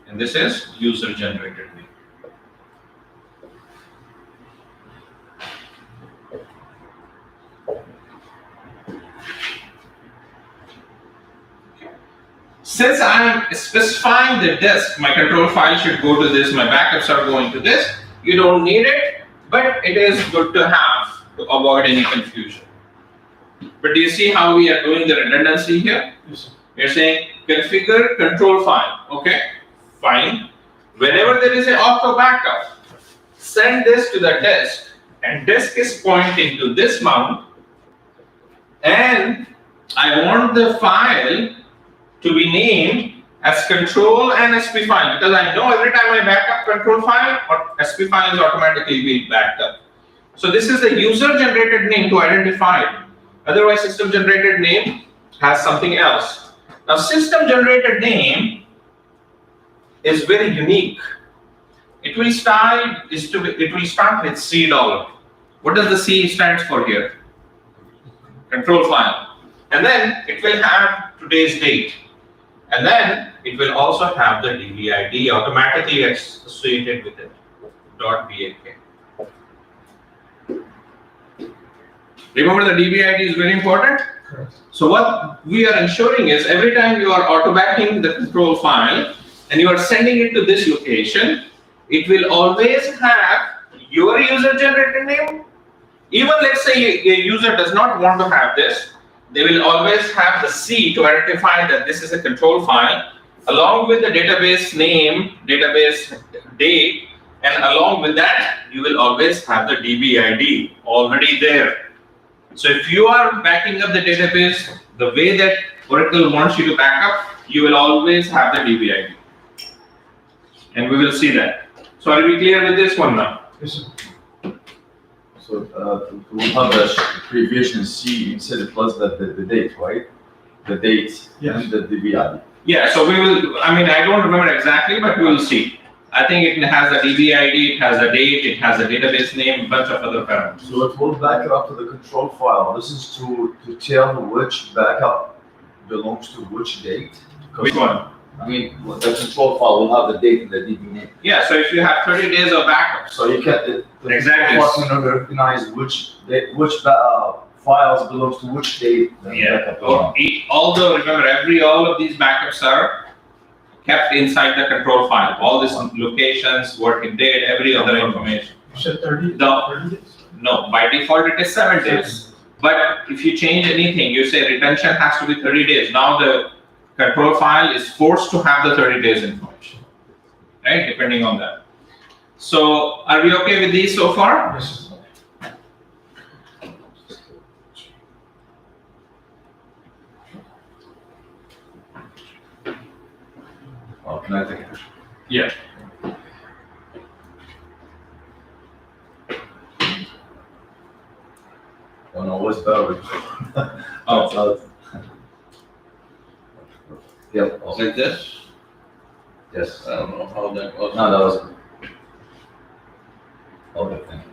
And this is user generated name. Since I am specifying the disk, my control file should go to this, my backups are going to this. You don't need it, but it is good to have to avoid any confusion. But do you see how we are doing the redundancy here? Yes, sir. You're saying configure control file. Okay, fine. Whenever there is an auto backup, send this to the disk, and disk is pointing to this mount, and I want the file to be named as control and SP file, because I know every time I back up control file, or SP file is automatically being backed up. So this is the user generated name to identify it. Otherwise, system generated name has something else. Now, system generated name is very unique. It will start with $C. What does the C stands for here? Control file. And then it will have today's date. And then it will also have the DBID automatically associated with it. .BAK. Remember, the DBID is very important. Correct. So what we are ensuring is every time you are auto backing the control file and you are sending it to this location, it will always have your user generated name. Even let's say a user does not want to have this, they will always have the C to identify that this is a control file, along with the database name, database date, and along with that, you will always have the DBID already there. So if you are backing up the database the way that Oracle wants you to back up, you will always have the DBID. And we will see that. So are we clear with this one now? Yes, sir. So, to have the abbreviation C instead of plus the date, right? The date Yes. and the DBID. Yeah, so we will, I mean, I don't remember exactly, but we will see. I think it has a DBID, it has a date, it has a database name, bunch of other parameters. So it will back it up to the control file. This is to tell which backup belongs to which date. Which one? I mean, the control file will have the date and the DB name. Yeah, so if you have 30 days of backups, So you can the Exactly. control file can recognize which date, files belongs to which date. the backup belongs. although remember, all of these backups are kept inside the control file. All these locations, working date, every other information. You said 30? No. 30 days? No, by default it is 7 days. But if you change anything, you say retention has to be 30 days. Now the control file is forced to have the 30 days information, right? Depending on that. So are we okay with these so far? Yes, sir. Oh, can I take it? Yeah. Oh no, what's better? Oh, Yep. like this? Yes. I don't know how that goes. No, that was good. Okay, thank you.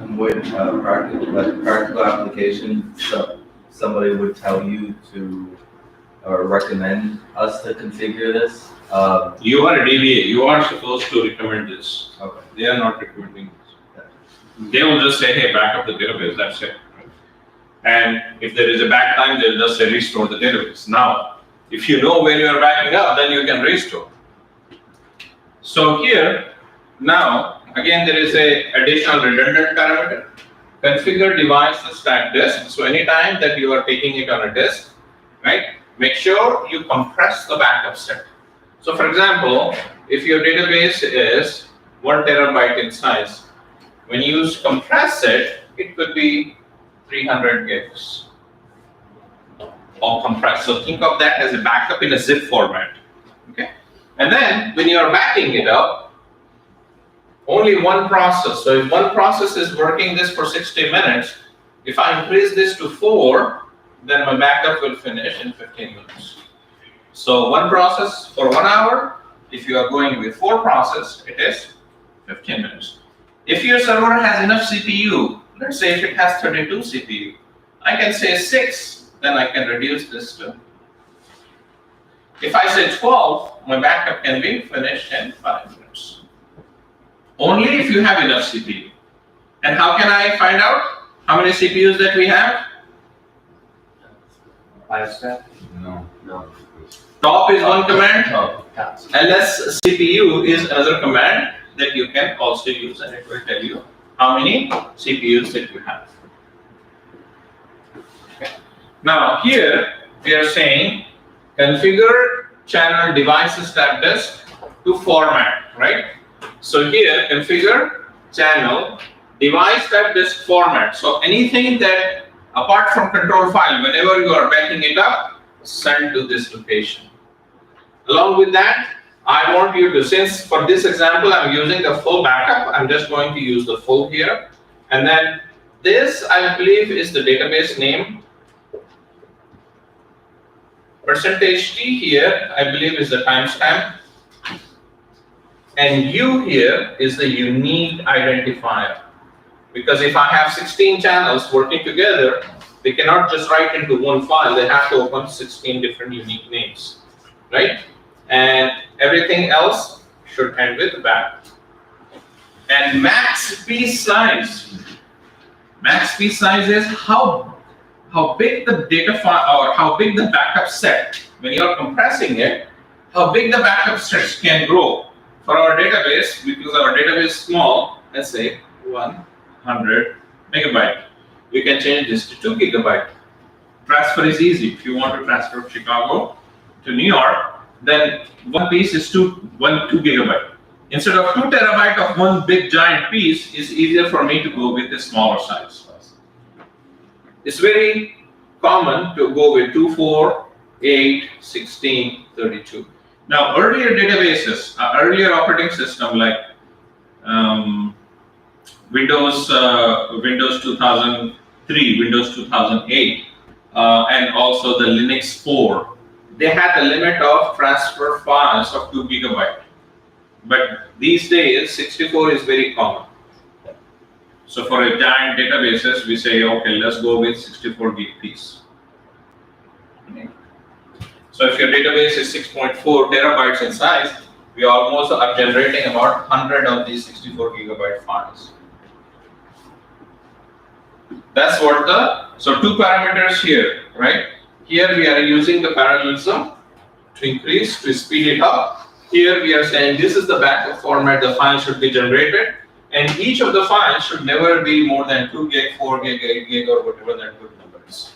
And with practical application, so somebody would tell you to, or recommend us to configure this. You are a DBA, you are supposed to recommend this. Okay. They are not recommending this. They will just say, hey, back up the database, that's it. And if there is a back time, they'll just say restore the database. Now, if you know when you are backing up, then you can restore. So here, now, again, there is a additional redundant parameter. Configure device to stack disk. So anytime that you are taking it on a disk, right, make sure you compress the backup set. So for example, if your database is 1 terabyte in size, when you compress it, it could be 300 gigs all compressed. So think of that as a backup in a zip format. Okay, and then when you are backing it up, only one process. So if one process is working this for 60 minutes, if I increase this to 4, then my backup will finish in 15 minutes. So one process for 1 hour. If you are going with 4 processes, it is 15 minutes. If your server has enough CPU, let's say if it has 32 CPU, I can say 6, then I can reduce this to. If I say 12, my backup can be finished in 5 minutes. Only if you have enough CPU. And how can I find out how many CPUs that we have? Biostat? No. No. Top is one command, No. ls CPU is another command that you can also use, and it will tell you how many CPUs that you have. Okay. Now here we are saying configure channel devices tab disk to format, right? So here configure channel device tab disk format. So anything that apart from control file, whenever you are backing it up, send to this location. Along with that, I want you to, since for this example I'm using the full backup, I'm just going to use the full here. And then this, I believe, is the database name. %T here, I believe, is the timestamp. And U here is the unique identifier. Because if I have 16 channels working together, they cannot just write into one file. They have to open 16 different unique names, right? And everything else should end with back. And max piece size. Max piece size is how big the data file or how big the backup set. When you are compressing it, how big the backup sets can grow. For our database, because our database is small, let's say 100 megabyte. We can change this to 2 gigabyte. Transfer is easy. If you want to transfer from Chicago to New York, then one piece is 2 gigabyte. Instead of 2 terabyte of one big giant piece, it's easier for me to go with a smaller size. It's very common to go with 2, 4, 8, 16, 32. Now, earlier databases, earlier operating system like Windows 2003, Windows 2008, and also the Linux 4, they had the limit of transfer files of 2 gigabyte. But these days, 64 is very common. So for a giant databases, we say, okay, let's go with 64 gig piece. Okay. So if your database is 6.4 terabytes in size, we almost are generating about 100 of these 64 gigabyte files. That's what so 2 parameters here, right? Here we are using the parallelism to increase, to speed it up. Here we are saying this is the backup format the file should be generated, and each of the files should never be more than 2 gig, 4 gig, 8 gig, or whatever that good number is.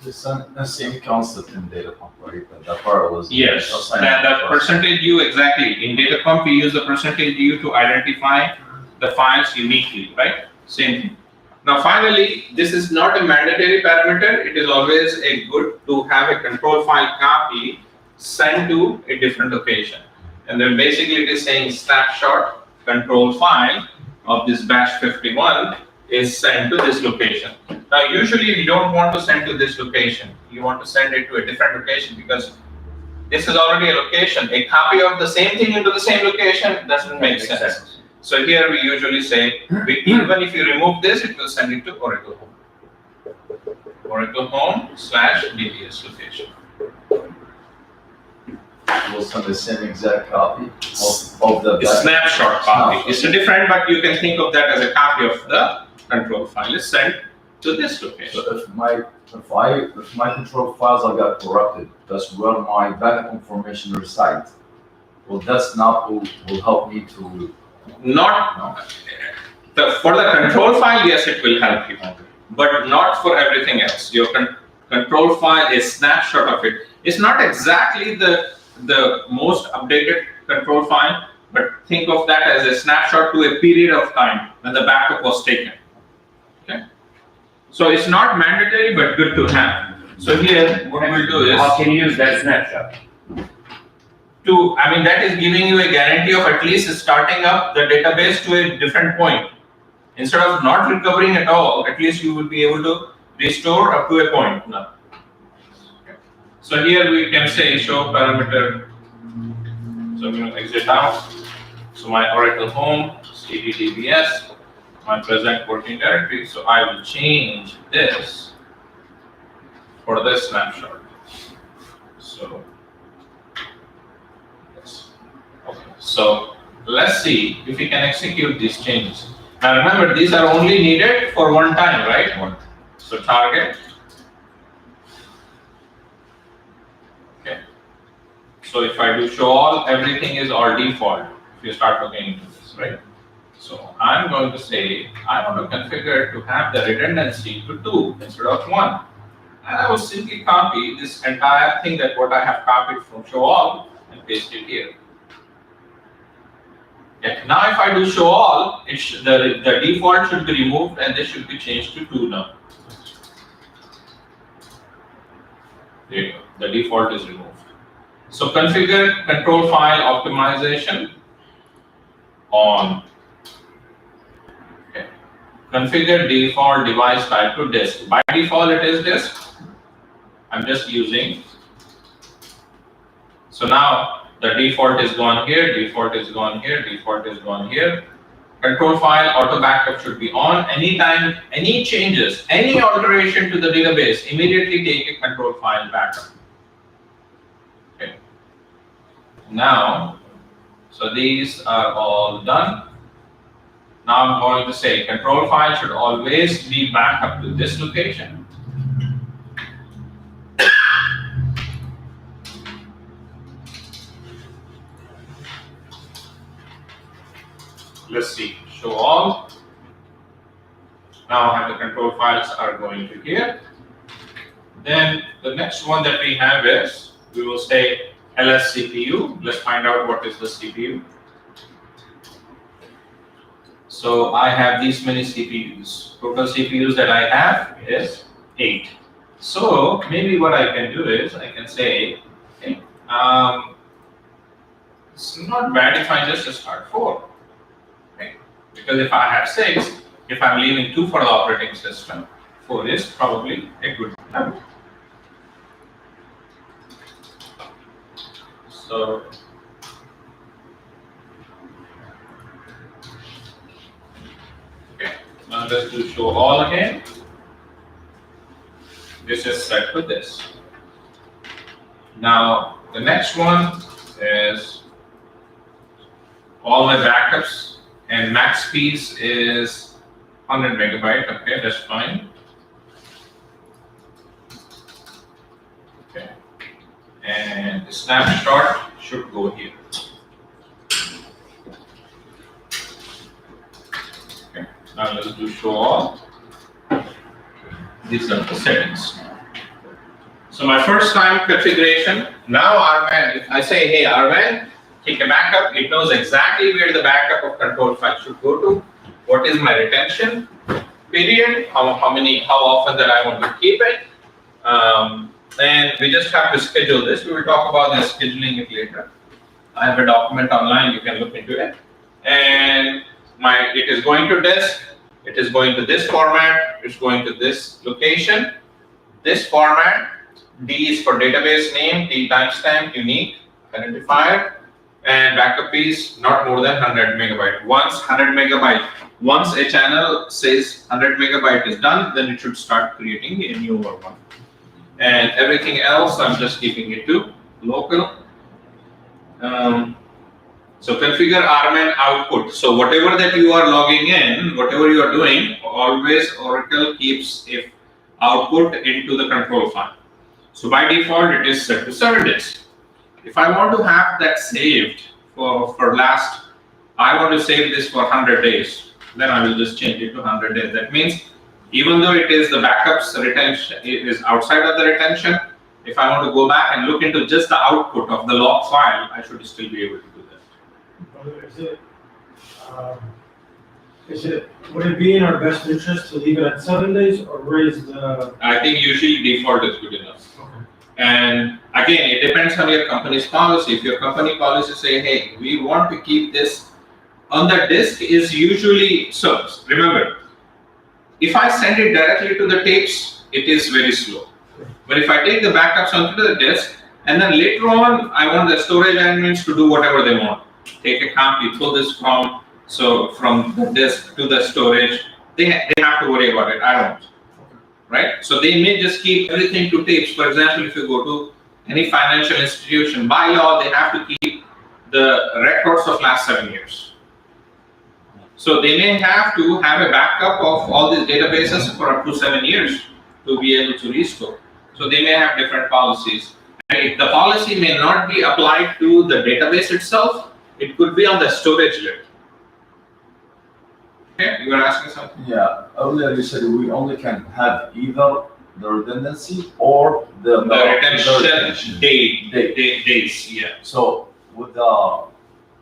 It's the same concept in Datapump, right? But that part was Yes, that percentage U, exactly. In Datapump, we use the percentage U to identify the files uniquely, right? Same thing. Now finally, this is not a mandatory parameter. It is always a good to have a control file copy sent to a different location. And then basically it is saying snapshot control file of this batch 51 is sent to this location. Now usually we don't want to send to this location. You want to send it to a different location because this is already a location. A copy of the same thing into the same location doesn't make sense. So here we usually say, even if you remove this, it will send it to Oracle Home. Oracle Home / DBS location. We'll send the same exact copy of the. It's snapshot copy. It's different, but you can think of that as a copy of the control file. It's sent to this location. So if my control files are got corrupted, that's where my backup information resides. Well, that's not will help me to. Not for the control file, yes, it will help you, but not for everything else. Your control file, a snapshot of it. It's not exactly the most updated control file, but think of that as a snapshot to a period of time when the backup was taken. Okay, so it's not mandatory, but good to have. So here, what we'll do is How can you use that snapshot? that is giving you a guarantee of at least starting up the database to a different point. Instead of not recovering at all, at least you will be able to restore up to a point now. Okay. So here we can say show parameter. So I'm going to exit out. So my Oracle Home, cd-dbs, my present working directory. So I will change this for this snapshot. So okay. So let's see if we can execute these changes. Now remember, these are only needed for one time, right? So target. Okay. So if I do show all, everything is all default. If you start looking into this, right? So I'm going to say I want to configure to have the redundancy to 2 instead of 1. And I will simply copy this entire thing that what I have copied from show all and paste it here. Okay. Now if I do show all, the default should be removed and this should be changed to 2 now. There you go. The default is removed. So configure control file optimization on. Okay. Configure default device type to disk. By default it is disk. I'm just using. So now the default is gone here, default is gone here, default is gone here. Control file auto backup should be on. Anytime, any changes, any alteration to the database, immediately take a control file backup. Okay. Now, so these are all done. Now I'm going to say control file should always be backed up to this location. Let's see, show all. Now I have the control files are going to here. Then the next one that we have is, we will say ls CPU. Let's find out what is the CPU. So I have these many CPUs. Total CPUs that I have is 8. So maybe what I can do is, I can say, okay, it's not bad if I just start 4. Because if I have 6, if I'm leaving 2 for the operating system, 4 is probably a good number. So, okay, now let's do show all again. This is set with this. Now, the next one is all my backups. And max piece is 100 megabyte. Okay, that's fine. Okay, and the snapshot should go here. Okay, now let's do show all. These are the settings. So my first time configuration. Now Arman, if I say, hey Arman, take a backup, it knows exactly where the backup of control file should go to, what is my retention period, how often that I want to keep it, and we just have to schedule this. We will talk about this scheduling it later. I have a document online, you can look into it. And it is going to disk, it is going to this format, it's going to this location, this format. D is for database name, T timestamp, unique identifier. and backup is not more than 100 megabyte. Once a channel says 100 megabyte is done, then it should start creating a newer one. And everything else, I'm just keeping it to local. So configure RMAN output. So whatever that you are logging in, whatever you are doing, always Oracle keeps a output into the control file. So by default, it is set to 7 days. If I want to have that saved for last, I want to save this for 100 days, then I will just change it to 100 days. That means even though it is the backups retention, it is outside of the retention, if I want to go back and look into just the output of the log file, I should still be able to do that. Would it be in our best interest to leave it at 7 days or raise the? I think usually default is good enough. Okay. And again, it depends on your company's policy. If your company policy say, hey, we want to keep this on the disk is usually, so remember, if I send it directly to the tapes, it is very slow. But if I take the backups onto the disk, and then later on, I want the storage admins to do whatever they want. Take a copy, pull this from the disk to the storage. They have to worry about it. I don't. Right? So they may just keep everything to tapes. For example, if you go to any financial institution, by law, they have to keep the records of last 7 years. So they may have to have a backup of all these databases for up to 7 years to be able to restore. So they may have different policies. And the policy may not be applied to the database itself. It could be on the storage layer. Okay, you were asking something? Yeah, earlier you said we only can have either the redundancy or the retention days, yeah. So with the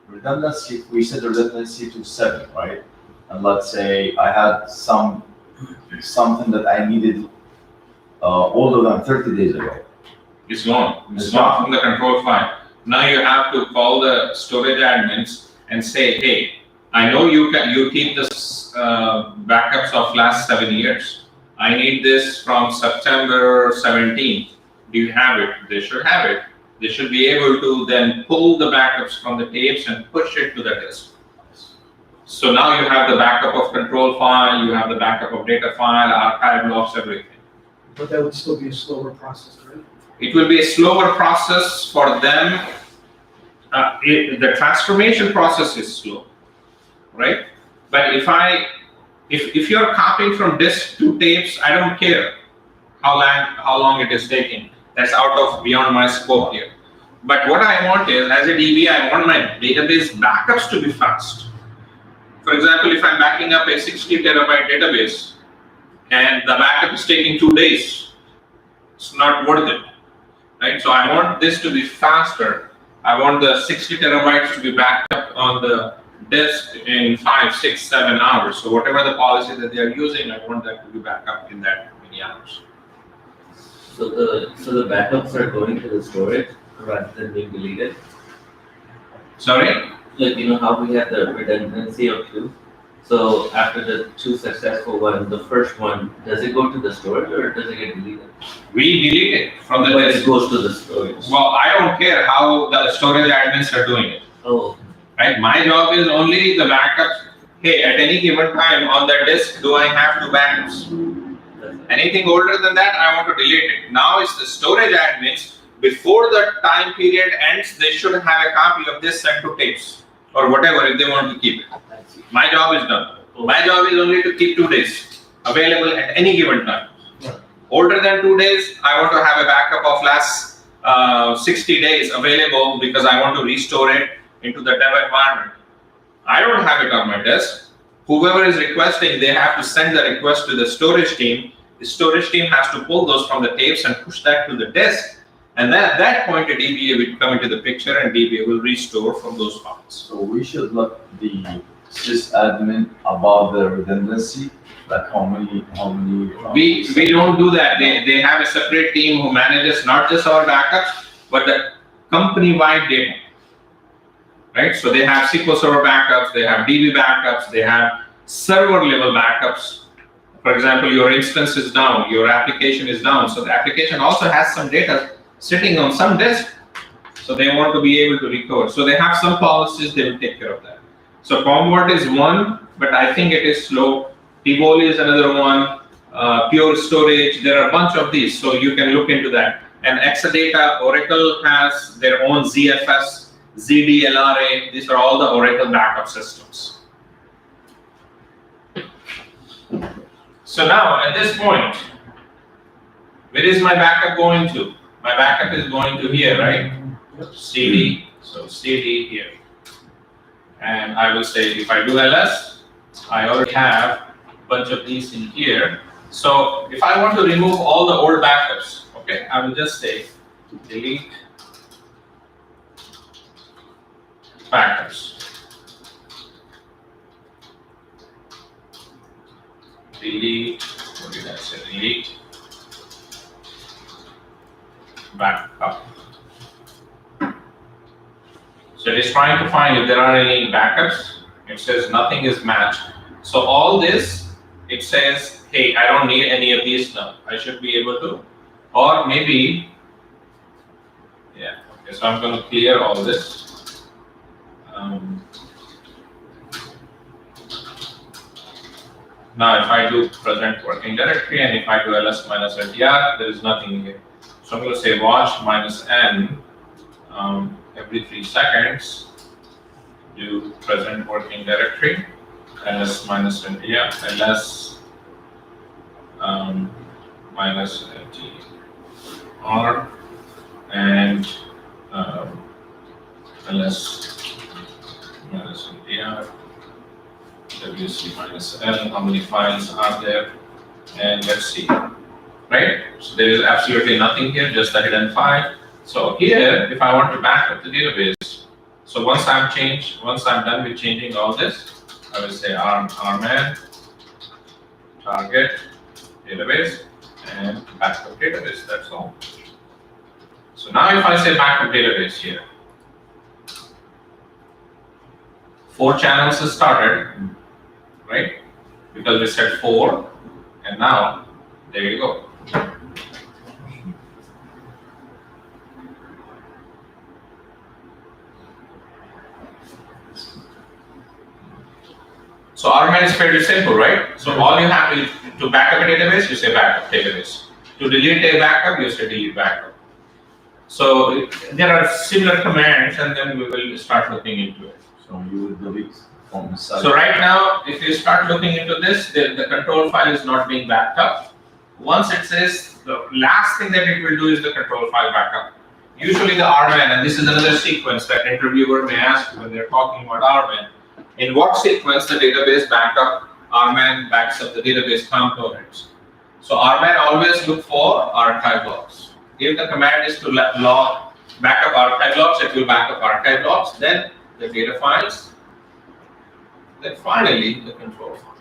redundancy, we set the redundancy to 7, right? And let's say I had something that I needed older than 30 days ago. It's gone. It's gone from the control file. Now you have to call the storage admins and say, hey, I know you keep this backups of last 7 years. I need this from September 17th. Do you have it? They should have it. They should be able to then pull the backups from the tapes and push it to the disk. So now you have the backup of control file, you have the backup of data file, archive logs, everything. But that would still be a slower process, right? It will be a slower process for them. The transformation process is slow, right? But if you're copying from disk to tapes, I don't care how long it is taking. That's beyond my scope here. But what I want is, as a DB, I want my database backups to be fast. For example, if I'm backing up a 60 terabyte database and the backup is taking 2 days, it's not worth it, right? So I want this to be faster. I want the 60 terabytes to be backed up on the disk in 5, 6, 7 hours. So whatever the policy that they are using, I want that to be backed up in that many hours. So the backups are going to the storage rather than being deleted? Sorry? Like, you know how we had the redundancy of 2? So after the 2 successful ones, the first one, does it go to the storage or does it get deleted? We delete it from the But disk. it goes to the storage. Well, I don't care how the storage admins are doing it. Oh, Right? My job is only the backups. Hey, at any given time on the disk, do I have 2 backups? that's it. Anything older than that, I want to delete it. Now it's the storage admins. Before the time period ends, they should have a copy of this sent to tapes or whatever if they want to keep it. I see. My job is done. My job is only to keep 2 days available at any given time. Right. Older than 2 days, I want to have a backup of last 60 days available because I want to restore it into the dev environment. I don't have it on my desk. Whoever is requesting, they have to send the request to the storage team. The storage team has to pull those from the tapes and push that to the disk. And then at that point, a DBA will come into the picture and DBA will restore from those files. So we should let the sysadmin about the redundancy, like how many. We don't do that. They have a separate team who manages not just our backups, but the company-wide data. Right? So they have SQL Server backups, they have DB backups, they have server level backups. For example, your instance is down, your application is down. So the application also has some data sitting on some disk. So they want to be able to recover. So they have some policies, they will take care of that. So COMWAT is one, but I think it is slow. Tivoli is another one. Pure Storage, there are a bunch of these, so you can look into that. And Exadata, Oracle has their own ZFS, ZDLRA, these are all the Oracle backup systems. So now, at this point, where is my backup going to? My backup is going to here, right? CD, so CD here. And I will say, if I do ls, I already have a bunch of these in here. So if I want to remove all the old backups, okay, I will just say delete backups. Delete, what did I say? Delete backup. So it is trying to find if there are any backups. It says nothing is matched. So all this, it says, hey, I don't need any of these now. I should be able to, or maybe, yeah, okay, so I'm going to clear all this. Now if I do present working directory and if I do ls minus ltr, there is nothing here. So I'm going to say watch minus n every 3 seconds, do present working directory, ls minus ltr, ls minus ltr, and ls minus ltr, wc minus l, how many files are there, and let's see, right? So there is absolutely nothing here, just the hidden file. So here, if I want to back up the database, so once I'm done with changing all this, I will say rman target database and backup database, that's all. So now if I say backup database here, 4 channels is started, right? Because we said 4, and now, there you go. So RMAN is fairly simple, right? So all you have to back up a database, you say backup database. To delete a backup, you say delete backup. So there are similar commands, and then we will start looking into it. So you will delete from inside. So right now, if you start looking into this, the control file is not being backed up. Once it says, the last thing that it will do is the control file backup. Usually the RMAN, and this is another sequence that interviewer may ask when they're talking about RMAN. In what sequence the database backup, RMAN backs up the database components. So RMAN always look for archive logs. If the command is to log backup archive logs, it will back up archive logs, then the data files, then finally the control file.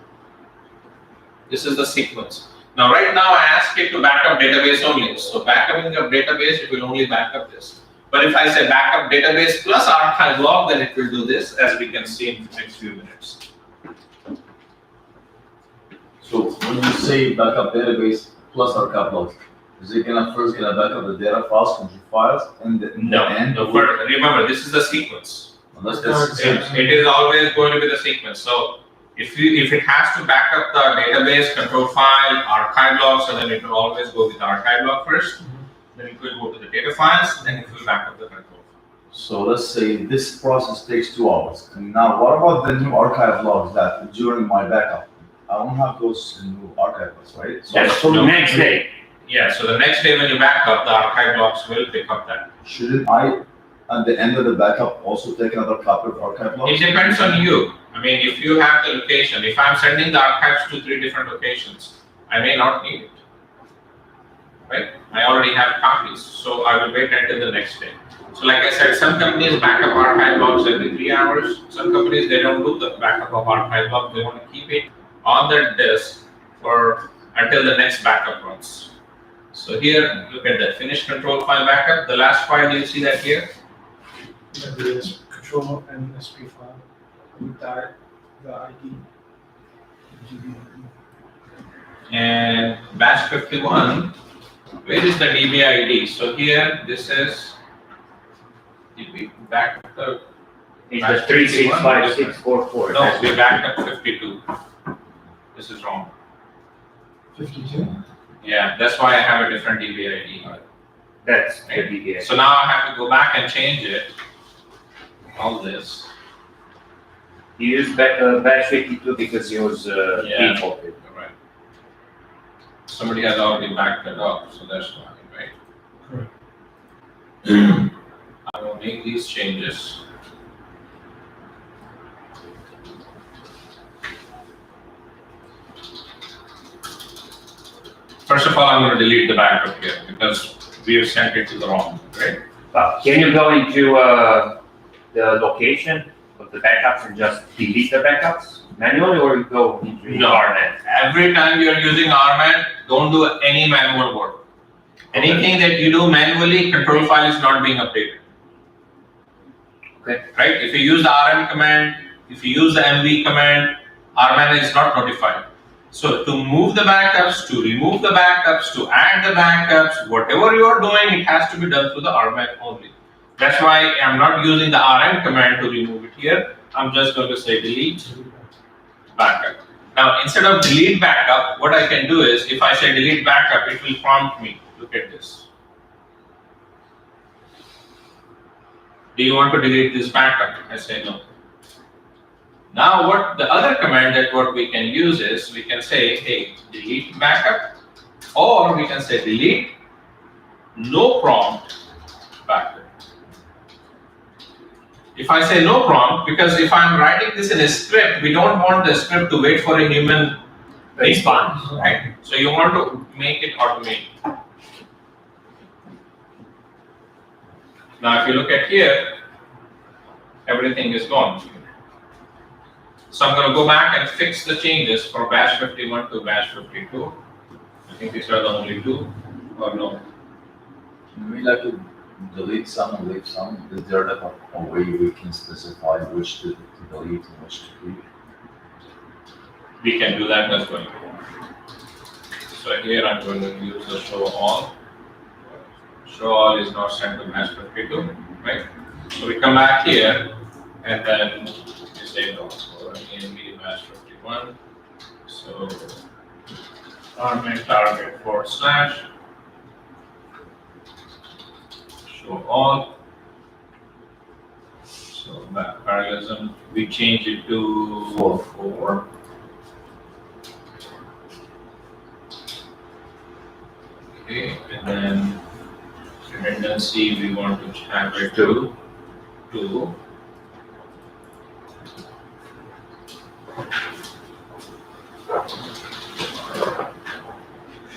This is the sequence. Now right now I ask it to back up database only. So backupping of database, it will only back up this. But if I say backup database plus archive log, then it will do this, as we can see in the next few minutes. So when you say backup database plus archive logs, is it gonna first gonna back up the data files, control files, and in the end? No, remember this is the sequence. Unless this It is always going to be the sequence. So if it has to back up the database, control file, archive logs, so then it will always go with the archive log first. Then it will go to the data files, then it will back up the control file. So let's say this process takes 2 hours. And now what about the new archive logs that during my backup? I don't have those new archive logs, right? So Yes, the next day. Yeah, so the next day when you back up, the archive logs will pick up that. shouldn't I, at the end of the backup, also take another copy of archive logs? It depends on you. I mean, if you have the location, if I'm sending the archives to 3 different locations, I may not need it. Right? I already have copies, so I will wait until the next day. So like I said, some companies back up archive logs every 3 hours. Some companies, they don't do the backup of archive logs. They want to keep it on their disk for until the next backup runs. So here, look at that, finish control file backup. The last file, do you see that here? There is control and SP file with that, the ID. And batch 51, where is the DB ID? So here, this is Did we back up? It's the 365644. No, we backed up 52. This is wrong. 52? Yeah, that's why I have a different DBID. That's the DBA. So now I have to go back and change it. All this. You use batch 52 because it was Yeah. defaulted. Right. Somebody has already backed it up, so that's why, right? Correct. I will make these changes. First of all, I'm going to delete the backup here because we have sent it to the wrong, right? Can you go into the location of the backups and just delete the backups manually, or you go into No. RNet? Every time you're using RMAN, don't do any manual work. Anything that you do manually, control file is not being updated. Okay. Right? If you use the RM command, if you use the MV command, RMAN is not notified. So to move the backups, to remove the backups, to add the backups, whatever you are doing, it has to be done through the RMAN only. That's why I'm not using the RM command to remove it here. I'm just going to say delete backup. Now, instead of delete backup, what I can do is, if I say delete backup, it will prompt me. Look at this. Do you want to delete this backup? I say no. Now, what the other command that what we can use is, we can say, hey, delete backup, or we can say delete no prompt backup. If I say no prompt, because if I'm writing this in a script, we don't want the script to wait for a human response, right? So you want to make it automated. Now, if you look at here, everything is gone. So I'm going to go back and fix the changes for batch 51 to batch 52. I think these are the only two, or no? We like to delete some and leave some. Is there a way we can specify which to delete and which to keep? We can do that as well. So here I'm going to use the show all. Show all is not sent to batch 52, right? So we come back here and then we say no. So again, we batch 51. So target // show all. So that parallelism, we change it to 4. Okay, and then redundancy, we want to have it to 2.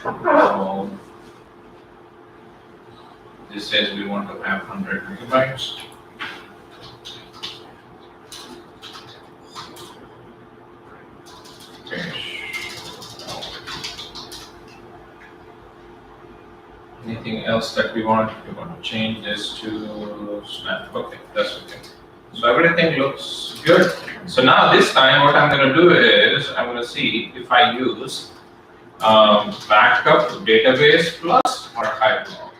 So this says we want to have 100 megabytes. Okay. Anything else that we want? We want to change this to snap. Okay, that's okay. So everything looks good. So now this time what I'm going to do is I'm going to see if I use backup database plus archive log.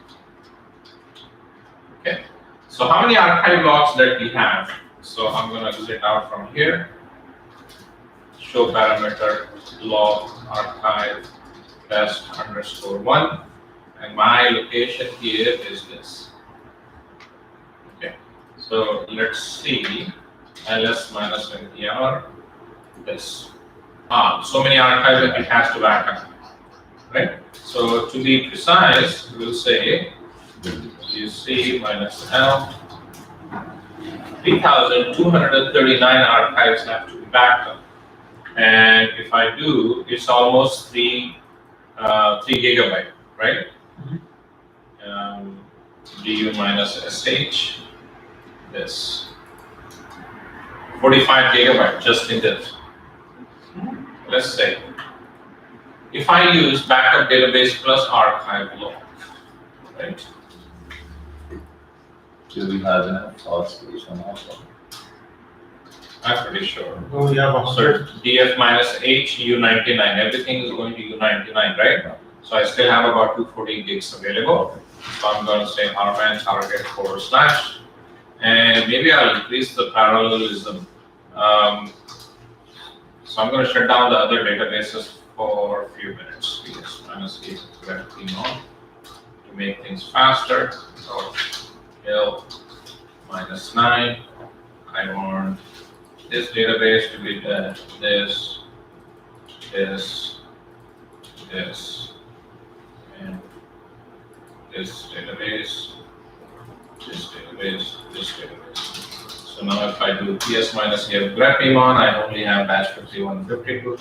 Okay. So how many archive logs that we have? So I'm going to exit out from here. Show parameter log archive test _1. And my location here is this. Okay, so let's see ls minus -npr this. So many archives that it has to back up, right? So to be precise, we'll say uc minus -l 3,239 archives have to be backed up, and if I do, it's almost 3 gigabyte, right? Du minus sh, this 45 gigabyte just in this. Let's say if I use backup database plus archive log, right? Do we have enough space on that one? I'm pretty sure. Oh, we have So 100. df minus h u99, everything is going to u99, right? So I still have about 240 gigs available. So I'm going to say rman target /. And maybe I'll increase the parallelism. So I'm going to shut down the other databases for a few minutes. PS minus A grep on to make things faster. So L minus 9. I want this database to be this, and this database, this database. So now if I do PS minus A of grepimon, I only have batch 51 and 52.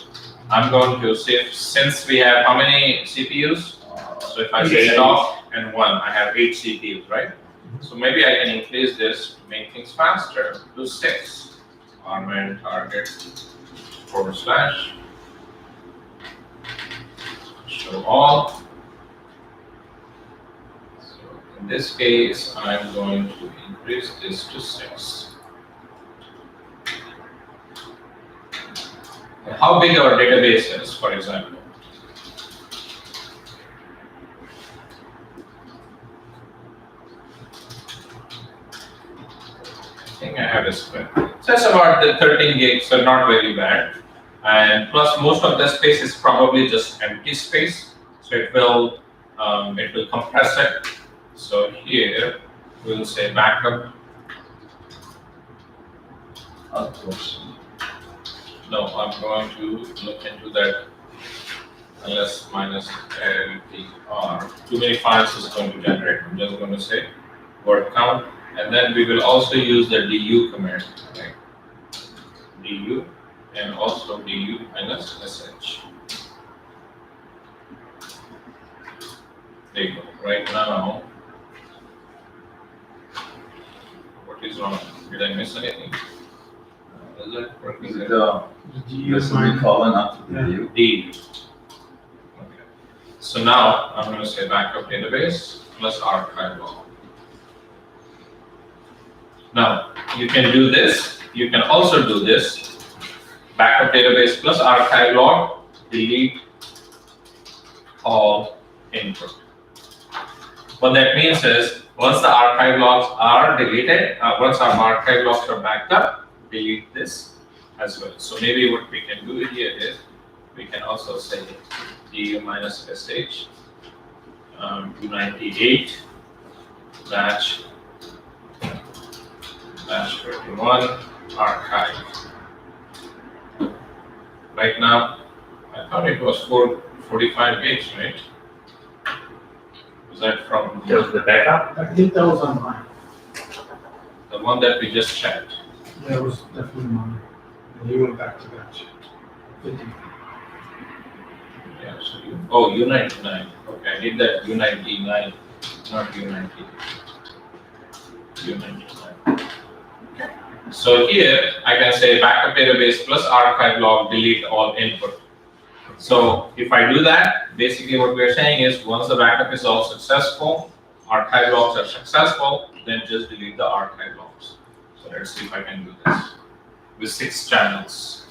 I'm going to say, since we have how many CPUs? So if I say stop and 1, I have 8 CPUs, right? So maybe I can increase this to make things faster to 6. Armand target / show all. So in this case, I'm going to increase this to 6. And how big our database is, for example. I think I have a square. So it's about the 13 gigs, so not very bad. And plus, most of the space is probably just empty space, so it will compress it. So here we'll say backup. Of course. No, I'm going to look into that. Ls minus LTR. Too many files is going to generate. I'm just going to say word count. And then we will also use the du command, right? Du and also du minus sh. There you go. Right now, what is wrong? Did I miss anything? Is it working? Is it this is colon after the view? D. Okay. So now I'm going to say backup database plus archive log. Now you can do this. You can also do this. Backup database plus archive log, delete all input. What that means is once the archive logs are deleted, once our archive logs are backed up, delete this as well. So maybe what we can do here is we can also say du minus sh 298 batch 31 archive. Right now, I thought it was 445 gigs, right? Was that from That was the backup? I think that was on mine. the one that we just checked? That was definitely mine. And you went back to batch 50. Yeah, so U99. Okay, I did that U99, not U90. U99. So here I can say backup database plus archive log, delete all input. So if I do that, basically what we're saying is once the backup is all successful, archive logs are successful, then just delete the archive logs. So let's see if I can do this with 6 channels.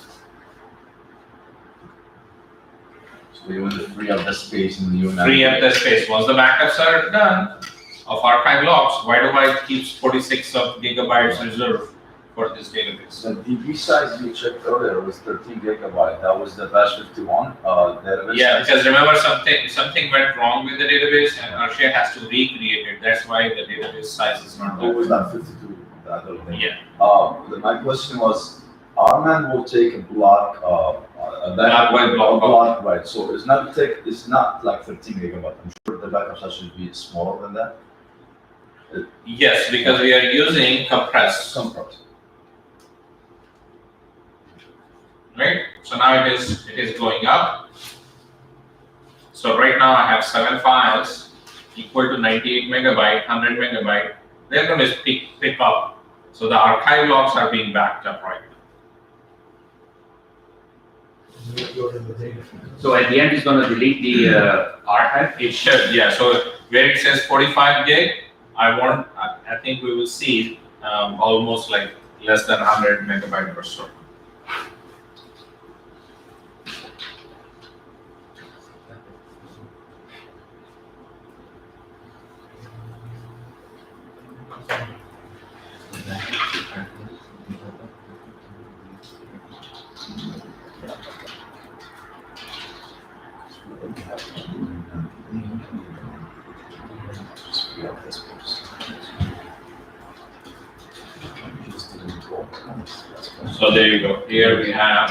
So you want to free up the space in the unit. Free up the space. Once the backups are done of archive logs, why do I keep 46 of gigabytes reserved for this database? The DB size you checked earlier was 13 gigabyte. That was the batch 51 database. Yeah, size. because remember something went wrong with the database and Arshia has to recreate it. That's why the database size is not It that. was not 52. The other thing. Yeah, My question was, Arman will take a block, Block by block. block, right? So it's not like 13 gigabyte. I'm sure the backup size should be smaller than that. yes, because we are using compressed, Some parts. right? So now it is going up. So right now I have 7 files equal to 98 megabyte, 100 megabyte. They're going to pick up. So the archive logs are being backed up right now. Go to the data. So at the end, it's gonna delete the archive? It should, yeah. So where it says 45 gig, I think we will see almost like less than 100 megabyte or so. So there you go. Here we have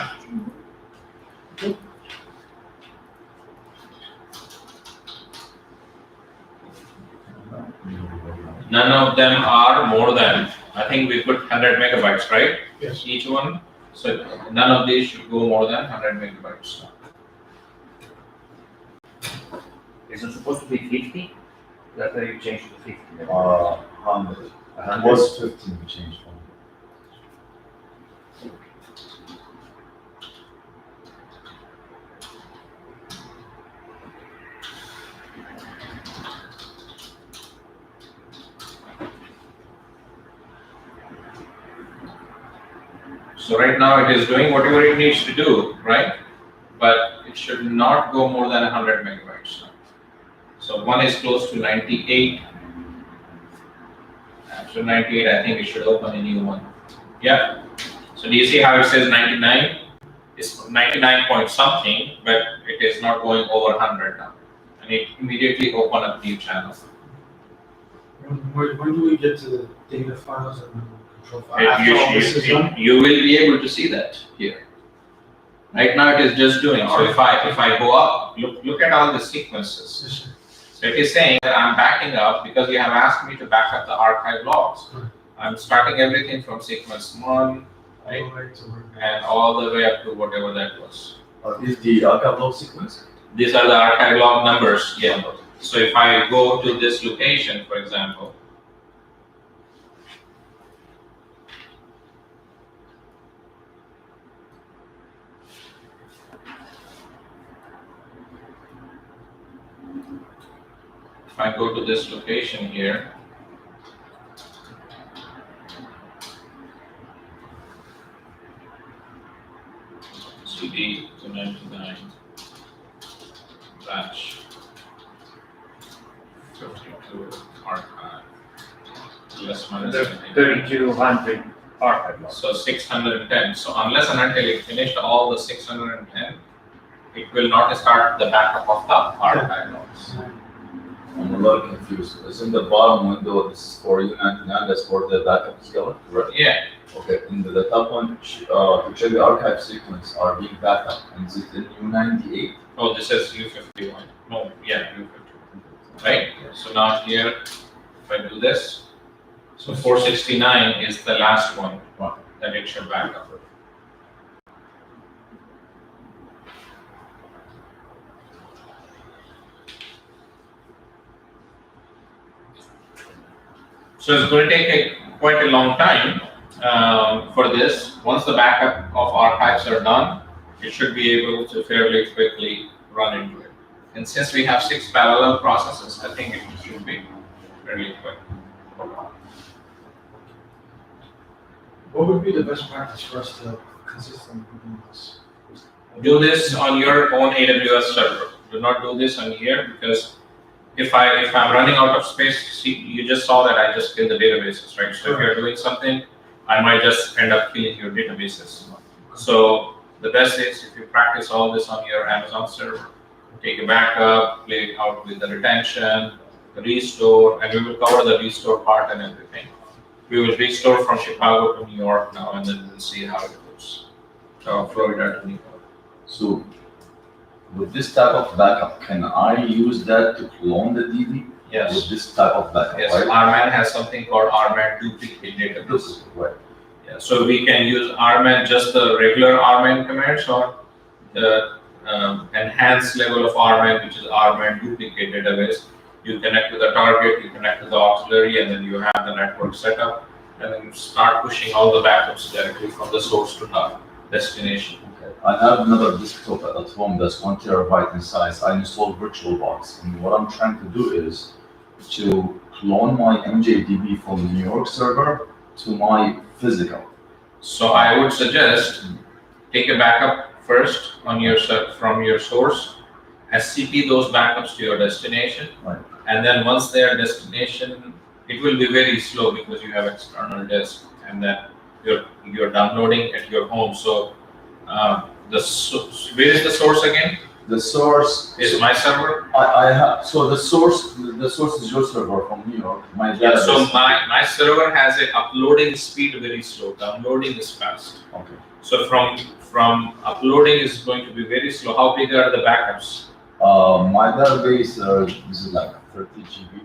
none of them are more than, I think we put 100 megabytes, right? Yes. Each one. So none of these should go more than 100 megabytes. Is it supposed to be 50? That's why you changed to 50. 100. It 100? was 15 we changed from. So right now it is doing whatever it needs to do, right? But it should not go more than 100 megabytes. So one is close to 98. After 98, I think it should open a new one. Yeah. So do you see how it says 99? It's 99 point something, but it is not going over 100 now. And it immediately open up new channel. When do we get to the data files and the control files? It- After all this is done? you will be able to see that here. Right now it is just doing. So if I go up, look at all the sequences. Yes, sir. So it is saying that I'm backing up because you have asked me to back up the archive logs. Right. I'm starting everything from sequence 1, All right, the way to where- and all the way up to whatever that was. Is the archive log sequence? These are the archive log numbers, yeah. So if I go to this location, for example, if I go to this location here, CD 299 batch 52 archive less minus There's anything. 3200 archive logs. So 610. So unless and until it finished all the 610, it will not start the backup of the archive logs. I'm a little confused. It's in the bottom window, this is for U99, that's for the backup skeleton, correct? Yeah, Okay, in the top one, to check the archive sequence are being backed up, and is it in U98? oh, this is U51. No, yeah, U51. Right? So now here, if I do this, so 469 is the last one that it should back up. So it's going to take quite a long time for this. Once the backup of archives are done, it should be able to fairly quickly run into it. And since we have 6 parallel processes, I think it should be fairly quick. What would be the best practice for us to consistently do this? Do this on your own AWS server. Do not do this on here because if I'm running out of space, see, you just saw that I just killed the databases, right? So if you're doing something, I might just end up killing your databases. So the best is if you practice all this on your Amazon server, take a backup, play it out with the retention, the restore, and we will cover the restore part and everything. We will restore from Chicago to New York now, and then we'll see how it goes. Florida to New York. So, with this type of backup, can I use that to clone the DB? Yes. With this type of backup, Yes, right? RMAN has something called RMAN duplicate database. Right. Yeah, so we can use RMAN, just the regular RMAN commands, or the enhanced level of RMAN, which is RMAN duplicate database. You connect to the target, you connect to the auxiliary, and then you have the network set up, and then you start pushing all the backups directly from the source to the destination. Okay. I have another desktop at home that's 1 terabyte in size. I installed VirtualBox, and what I'm trying to do is to clone my MJDB from the New York server to my physical. So I would suggest take a backup first on your from your source, SCP those backups to your destination, Right. and then once their destination it will be very slow because you have external disk and then you're downloading at your home. So where is the source again? The source Is my server? I have, so the source is your server from New York. My Yeah, so database- my server has a uploading speed very slow, downloading is fast. Okay. So from uploading is going to be very slow. How big are the backups? My database, this is like 30 GB.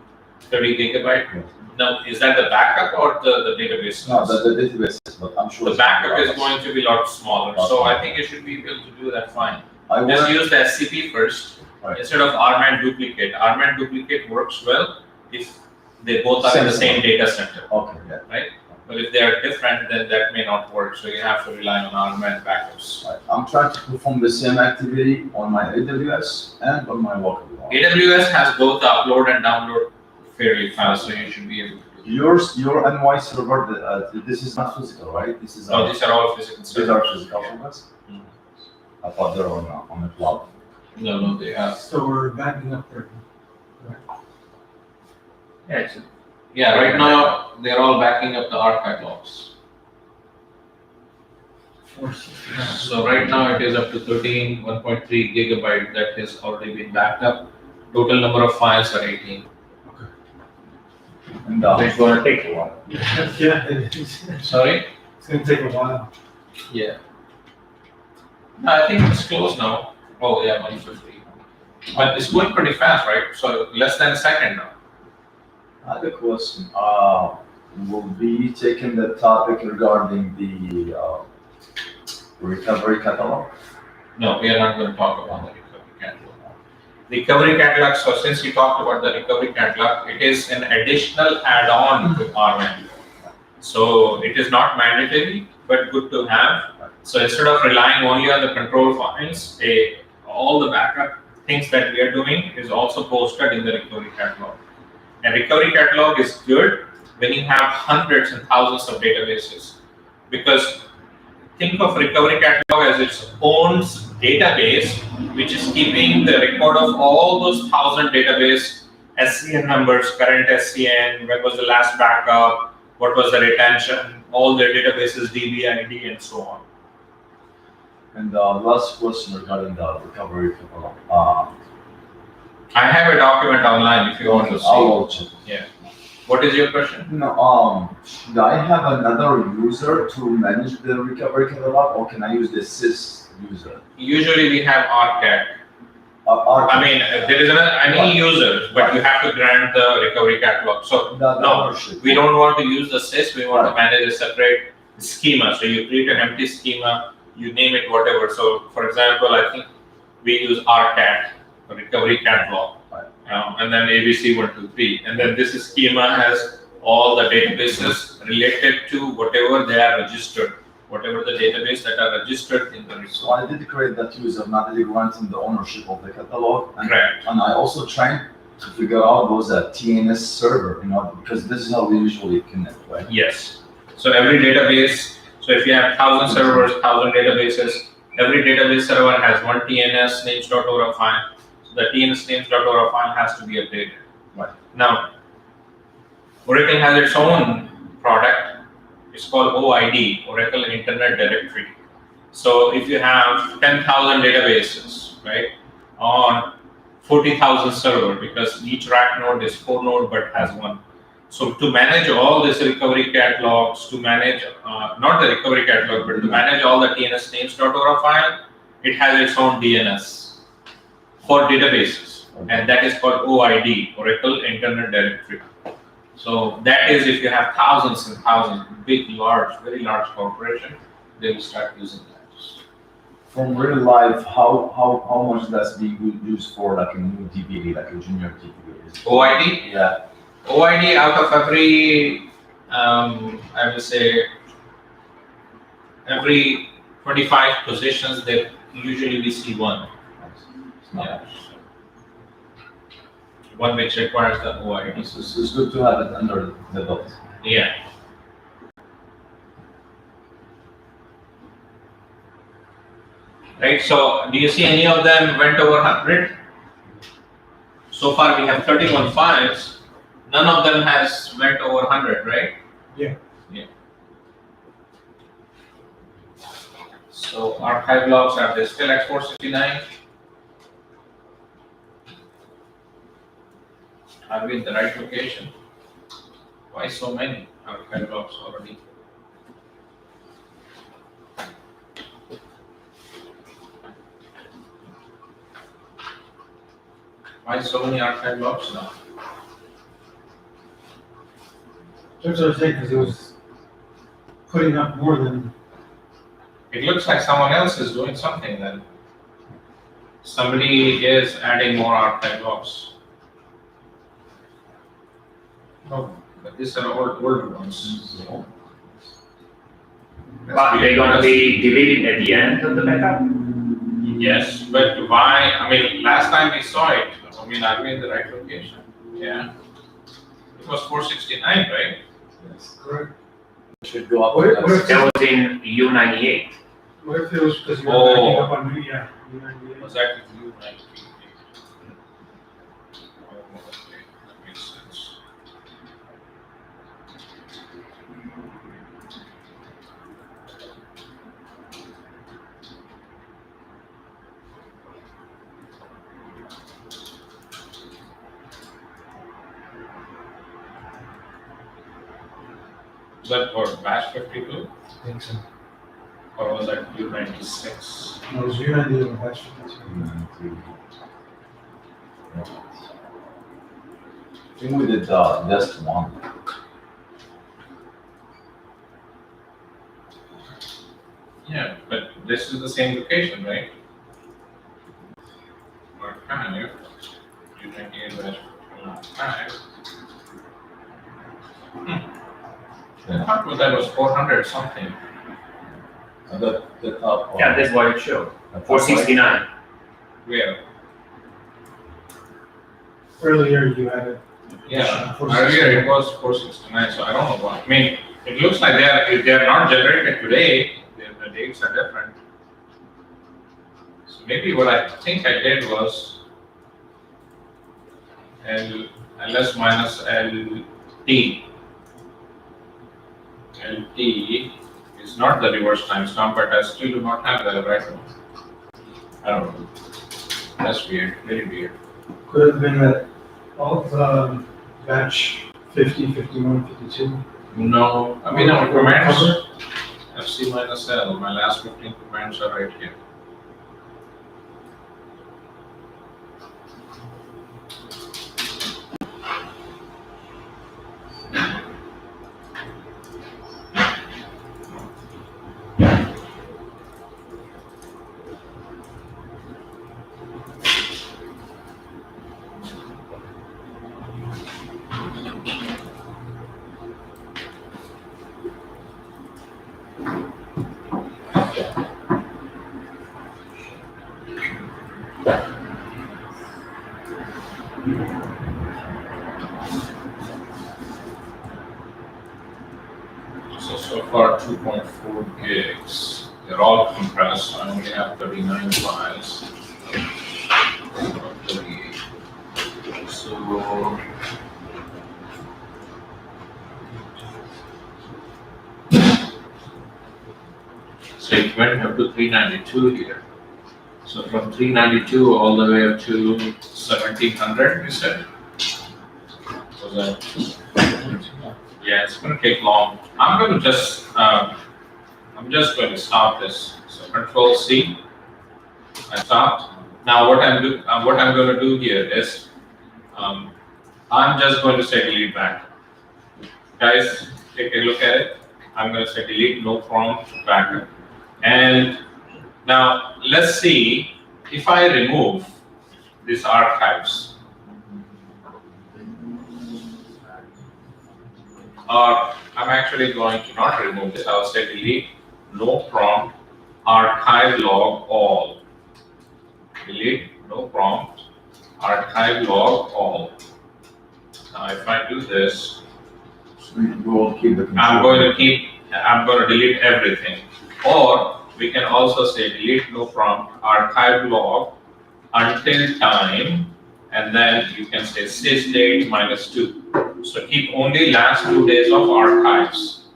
30 gigabyte? Yes. Now, is that the backup or the database? No, the database, but I'm sure. The it's backup is not going to be a lot smaller, so I think you should be able to do that fine. I Just will, use the SCP first Right. instead of RMAN duplicate. RMAN duplicate works well if they both are in the same data center. okay, yeah. But if they are different, then that may not work. So you have to rely on RMAN backups. Right. I'm trying to perform the same activity on my AWS and on my local one. AWS has both upload and download fairly fast, so you should be able to do Your NY server, this is not physical, right? This is, that. Oh, these are all physical these servers. are physical servers? Mhm. I thought they were on the cloud. No, they have. So we're backing up there. Yeah, it's, Yeah, right now they're all backing up the archive logs. 469. So right now it is up to 1.3 gigabyte that has already been backed up. Total number of files are 18. And, it's gonna take a while. Yeah, it's Sorry? gonna take a while. Yeah. No, I think it's close now. Oh, yeah, 150. But it's going pretty fast, right? So less than a second now. I have a question. Will be taking the topic regarding the recovery catalog? No, we are not going to talk about the recovery catalog. Recovery catalog, so since you talked about the recovery catalog, it is an additional add-on to RMAN. So it is not mandatory, but good to have. So instead of relying only on the control files, all the backup things that we are doing is also posted in the recovery catalog. And recovery catalog is good when you have hundreds and thousands of databases, because think of recovery catalog as its own database, which is keeping the record of all those 1,000 database SCN numbers, current SCN, when was the last backup, what was the retention, all the databases, DB ID, and so on. And last question regarding the recovery catalog. I have a document online if you want to I see. will check. What is your question? No, should I have another user to manage the recovery catalog, or can I use the sys user? Usually we have RCAT. I mean, there is any user, but you have to grant the recovery catalog. So no, we don't want to use the sys, we want to manage a separate schema. So you create an empty schema, you name it whatever. So for example, I think we use RCAT, recovery catalog, and then ABC 123. And then this schema has all the databases related to whatever they are registered, whatever the database that are registered in the So I did create that user, not really granting the ownership of the catalog. And, Correct. and I also tried to figure out was a TNS server, because this is how we usually connect, right? Yes. So every database, so if you have 1,000 servers, 1,000 databases, every database server has one TNS names.ora file. So the TNS names.ora file has to be updated. Right. Now, Oracle has its own product. It's called OID, Oracle Internet Directory. So if you have 10,000 databases, right, on 40,000 server, because each rack node is 4 node but has one. So to manage all these recovery catalogs, to manage, not the recovery catalog, but to manage all the TNS names.ora file, it has its own DNS for databases. And that is called OID, Oracle Internet Directory. So that is if you have thousands and thousands, big, large, very large corporation, they will start using that. From real life, how much that's being used for like a new DBA, like a junior DBA? OID? Yeah. OID out of every, I will say, every 25 positions, they usually we see one. Yeah. One which requires the OID. So it's good to have it under the belt. Yeah. Right, so do you see any of them went over 100? So far we have 31 files, none of them has went over 100, right? Yeah. Yeah. So archive logs, are they still at 469? Are we in the right location? Why so many archive logs already? Why so many archive logs now? That's what I think, because it was putting up more than, It looks like someone else is doing something then. Somebody is adding more archive logs. Oh, but these are old ones. But they're gonna be deleted at the end of the backup? Yes, but why, I mean, last time we saw it, I mean, are we in the right location? Yeah. It was 469, right? Yes. correct? Should go up. What if- what if- That was in U98. What if it was because you're Oh. backing up on, yeah, U98? Was that with you, right? Oh, okay, that makes sense. Was that for batch 52 I think so. or was that U96? No, it was U98 and batch 52. I think we did just one. Yeah, but this is the same location, right? Archive, U98 batch 5. I thought that was 400 something. The top one. Yeah, that's what it showed. The top 469. Where? Earlier you had it. Yeah, 469. earlier it was 469, so I don't know what, I mean, it looks like they are not generated today, the dates are different. So maybe what I think I did was ls minus lt. LT is not the reverse timestamp, but I still do not have the right one. I don't know. That's weird, very weird. Could have been that all the batch 50, 51, 52. No, I mean, our commands, Cover? FC minus L, my last 15 commands are right here. So far 2.4 gigs. They're all compressed. I only have 39 files. 38. So it went up to 392 here. So from 392 all the way up to 1700, you said? Was that? Yeah, it's going to take long. I'm just going to stop this. So Control C. I stopped. Now what I'm going to do here is, I'm just going to say delete back. Guys, take a look at it. I'm going to say delete no prompt back. And now let's see if I remove these archives. Or I'm actually going to not remove this. I'll say delete no prompt archive log all. Delete no prompt archive log all. Now if I do this, So we will keep the control. I'm going to delete everything. Or we can also say delete no prompt archive log until time and then you can say sys date -2. So keep only last 2 days of archives.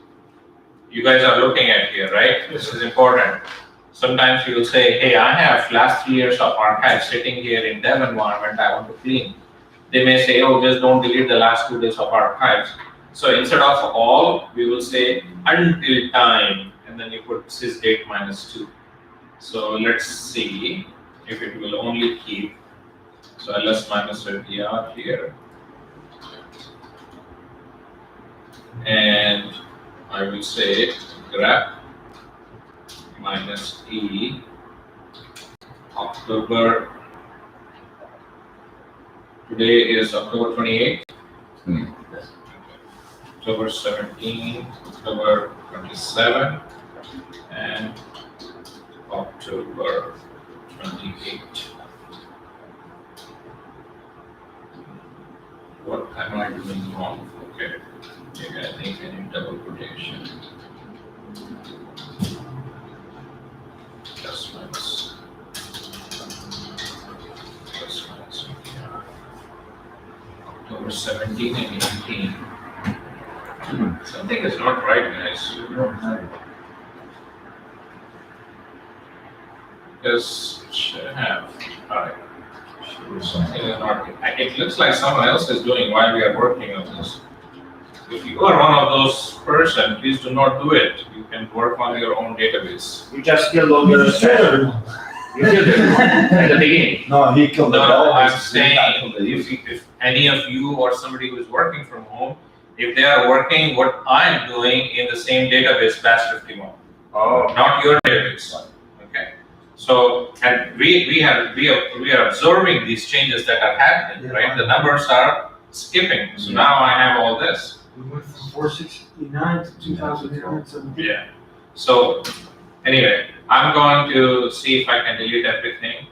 You guys are looking at here, right? This is important. Sometimes you will say, hey, I have last 3 years of archives sitting here in dev environment, I want to clean. They may say, oh, just don't delete the last 2 days of archives. So instead of all, we will say until time, and then you put sys date -2. So let's see if it will only keep. So ls minus -ltr here. And I will say grep -e October. Today is October 28th. October 17, October 27, and October 28. What am I doing wrong? Okay, maybe I think I need double quotation. Plus minus. Yeah. October 17 and 18. Something is not right, guys. Because it should have. Alright. Something is not. It looks like someone else is doing while we are working on this. If you are one of those person, please do not do it. You can work on your own database. You just killed all the session. You killed it at the beginning. No, he killed the No, I'm database. saying He killed the user. if any of you or somebody who is working from home, if they are working what I'm doing in the same database, batch 51, not your database. Okay. So, and we are observing these changes that are happening, right? The numbers are skipping. So now I have all this. We went from 469 to 2,470. Yeah. So anyway, I'm going to see if I can delete everything.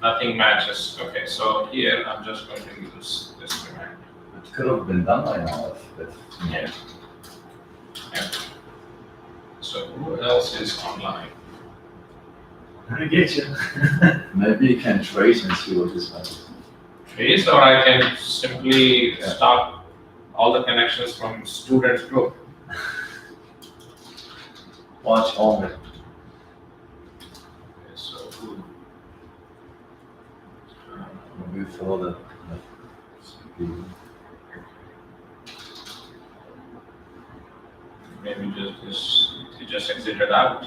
Nothing matches. Okay, so here I'm just going to use this command. It could have been done by now if Yeah. Yeah. So who else is online? I get you. maybe you can trace and see what is happening. Trace, or I can simply stop all the connections from students group. Watch only. Okay, so who? Maybe follow the. Maybe he just exited out.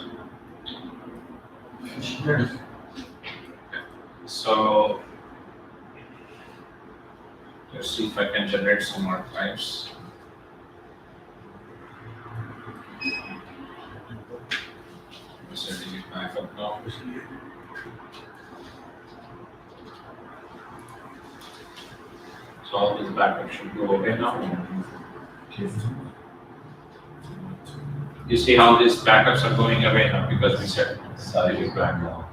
So let's see if I can generate some archives. So delete backup now. So all these backups should go away now. You see how these backups are going away now because we said delete backup. now.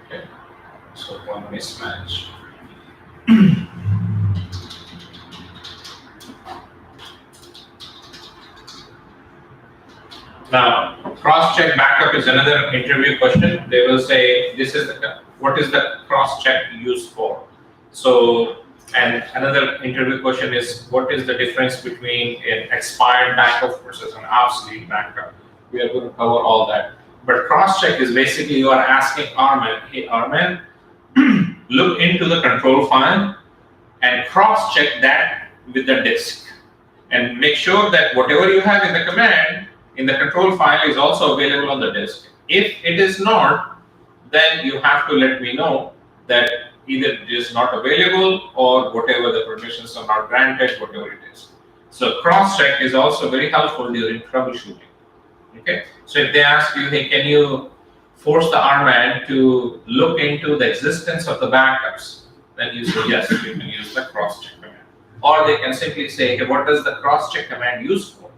Okay, so one mismatch. Now, cross-check backup is another interview question. They will say, this is what is the cross-check used for? So, and another interview question is, what is the difference between an expired backup versus an obsolete backup? We are going to cover all that. But cross-check is basically you are asking Arman, hey Arman, look into the control file and cross-check that with the disk. And make sure that whatever you have in the command, in the control file is also available on the disk. If it is not, then you have to let me know that either it is not available or whatever the permissions are not granted, whatever it is. So cross-check is also very helpful during troubleshooting. Okay, so if they ask you, hey, can you force the RMAN to look into the existence of the backups, then you say yes, you can use the cross-check command. Or they can simply say, hey, what does the cross-check command use for?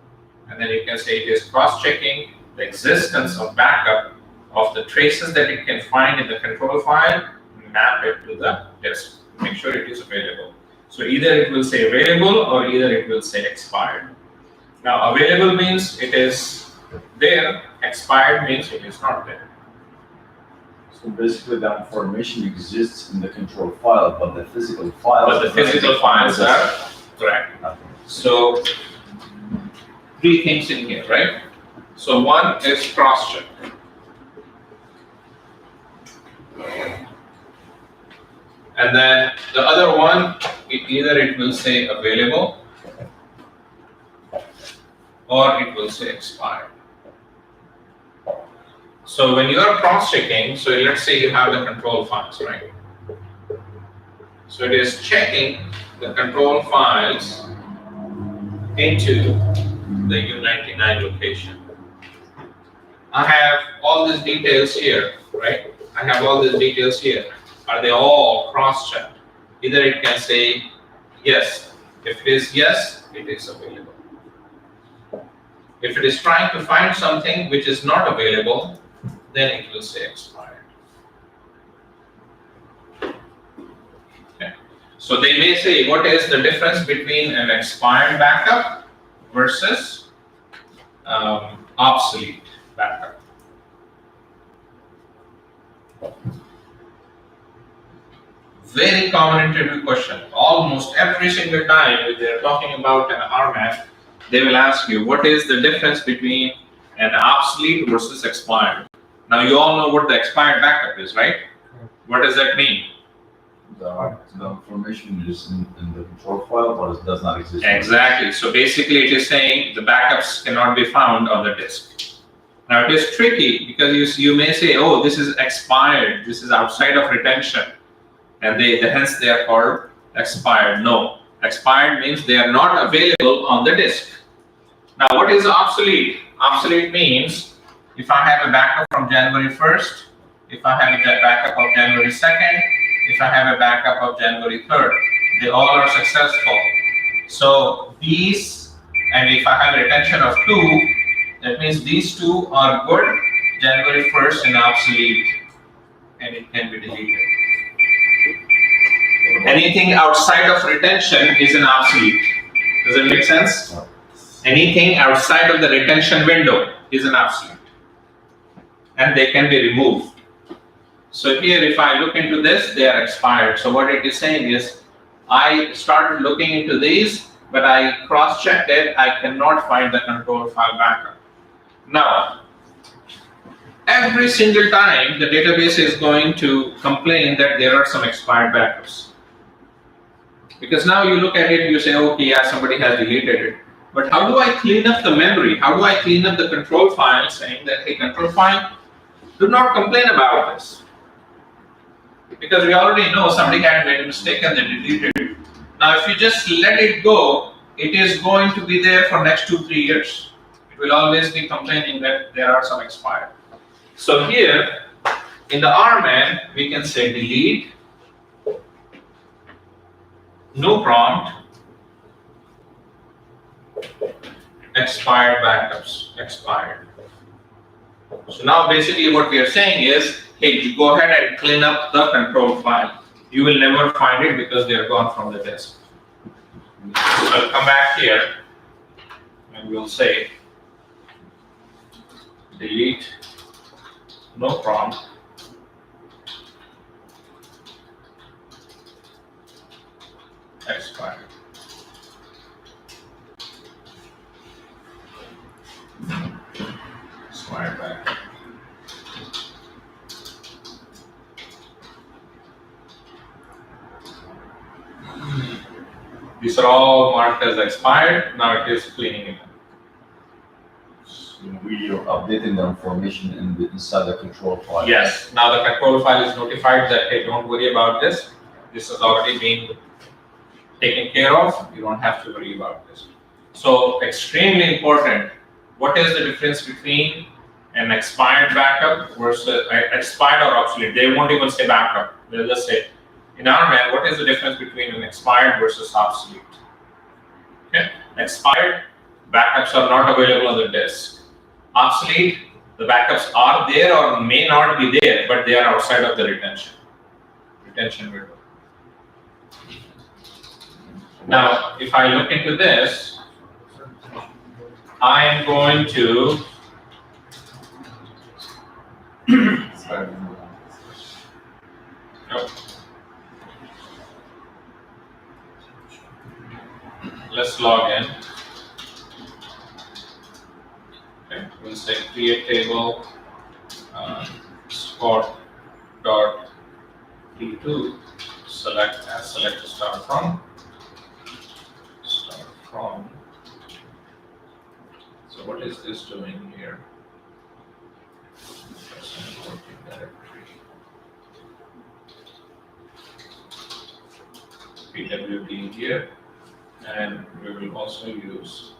And then you can say it is cross-checking the existence of backup of the traces that it can find in the control file, map it to the disk, make sure it is available. So either it will say available or either it will say expired. Now available means it is there, expired means it is not there. So So basically, the information exists in the control file, but the physical files. But the physical files are correct. So, three things in here, right? So one is cross-check. And then the other one, either it will say available or it will say expired. So when you are cross-checking, so let's say you have the control files, right? So it is checking the control files into the U99 location. I have all these details here, right? I have all these details here. Are they all cross-checked? Either it can say yes. If it is yes, it is available. If it is trying to find something which is not available, then it will say expired. Okay. So they may say, what is the difference between an expired backup versus obsolete backup? Very common interview question. Almost every single time when they're talking about an RMAT, they will ask you, what is the difference between an obsolete versus expired? Now you all know what the expired backup is, right? What does that mean? The information is in the control file, but it does not exist. Exactly. So basically it is saying the backups cannot be found on the disk. Now it is tricky because you may say, oh, this is expired, this is outside of retention, and hence they are called expired. No, expired means they are not available on the disk. Now what is obsolete? Obsolete means if I have a backup from January 1st, if I have a backup of January 2nd, if I have a backup of January 3rd, they all are successful. So these, and if I have a retention of 2, that means these 2 are good, January 1st and obsolete, and it can be deleted. Anything outside of retention is an obsolete. Does it make sense? Anything outside of the retention window is an obsolete. And they can be removed. So here, if I look into this, they are expired. So what it is saying is, I started looking into these, but I cross-checked it. I cannot find the control file backup. Now, every single time, the database is going to complain that there are some expired backups. Because now you look at it, you say, okay, yeah, somebody has deleted it. But how do I clean up the memory? How do I clean up the control file saying that, hey, control file, do not complain about this. Because we already know somebody had made a mistake and they deleted it. Now, if you just let it go, it is going to be there for next 2-3 years. It will always be complaining that there are some expired. So here, in the RMAN, we can say delete, no prompt, expired backups, expired. So now basically what we are saying is, hey, you go ahead and clean up the control file. You will never find it because they are gone from the disk. So I'll come back here and we'll say delete, no prompt, expired. Expired backup. These are all marked as expired. Now it is cleaning it up. So we are updating the information inside the control file. Yes. Now the control file is notified that, hey, don't worry about this. This has already been taken care of. You don't have to worry about this. So extremely important. What is the difference between an expired backup versus expired or obsolete? They won't even say backup. They'll just say, in RMAN, what is the difference between an expired versus obsolete? Okay, expired, backups are not available on the disk. Obsolete, the backups are there or may not be there, but they are outside of the retention window. Now, if I look into this, I am going to Nope. Let's log in. Okay, we'll say create table, spot dot T2, select start from. So what is this doing here? Working directory. PWD here, and we will also use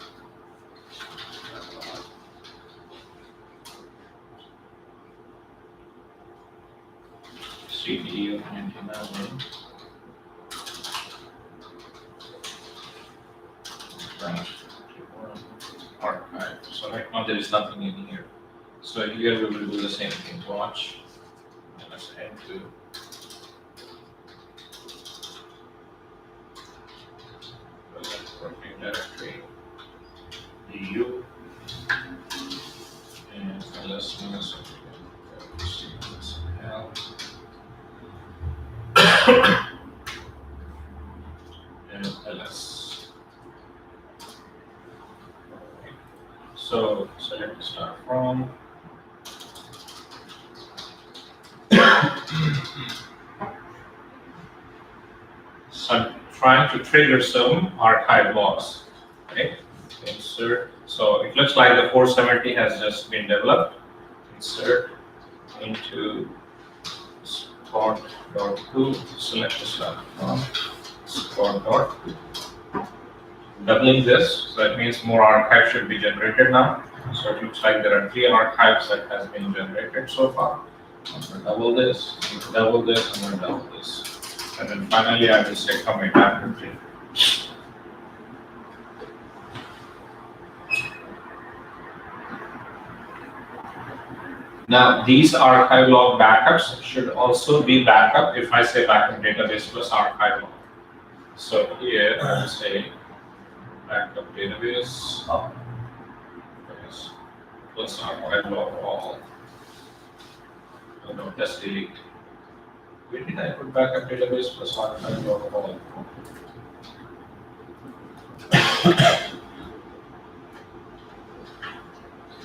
CD of 99. Archive. So right now there is nothing in here. So here we will do the same thing. Watch. And let's head to working directory. EU and ls -l and ls. So select start from. So I'm trying to trigger some archive logs. Okay, insert. So it looks like the 470 has just been developed. Insert into spot.2, select start from spot.2. Doubling this, so that means more archives should be generated now. So it looks like there are 3 archives that has been generated so far. I'm going to double this, I'm going to double this, I'm going to double this. And then finally I will say commit after 3. Now these archive log backups should also be backup if I say backup database plus archive log. So here I will say backup database plus archive log all. Oh no, that's delete. Where did I put backup database plus archive log all?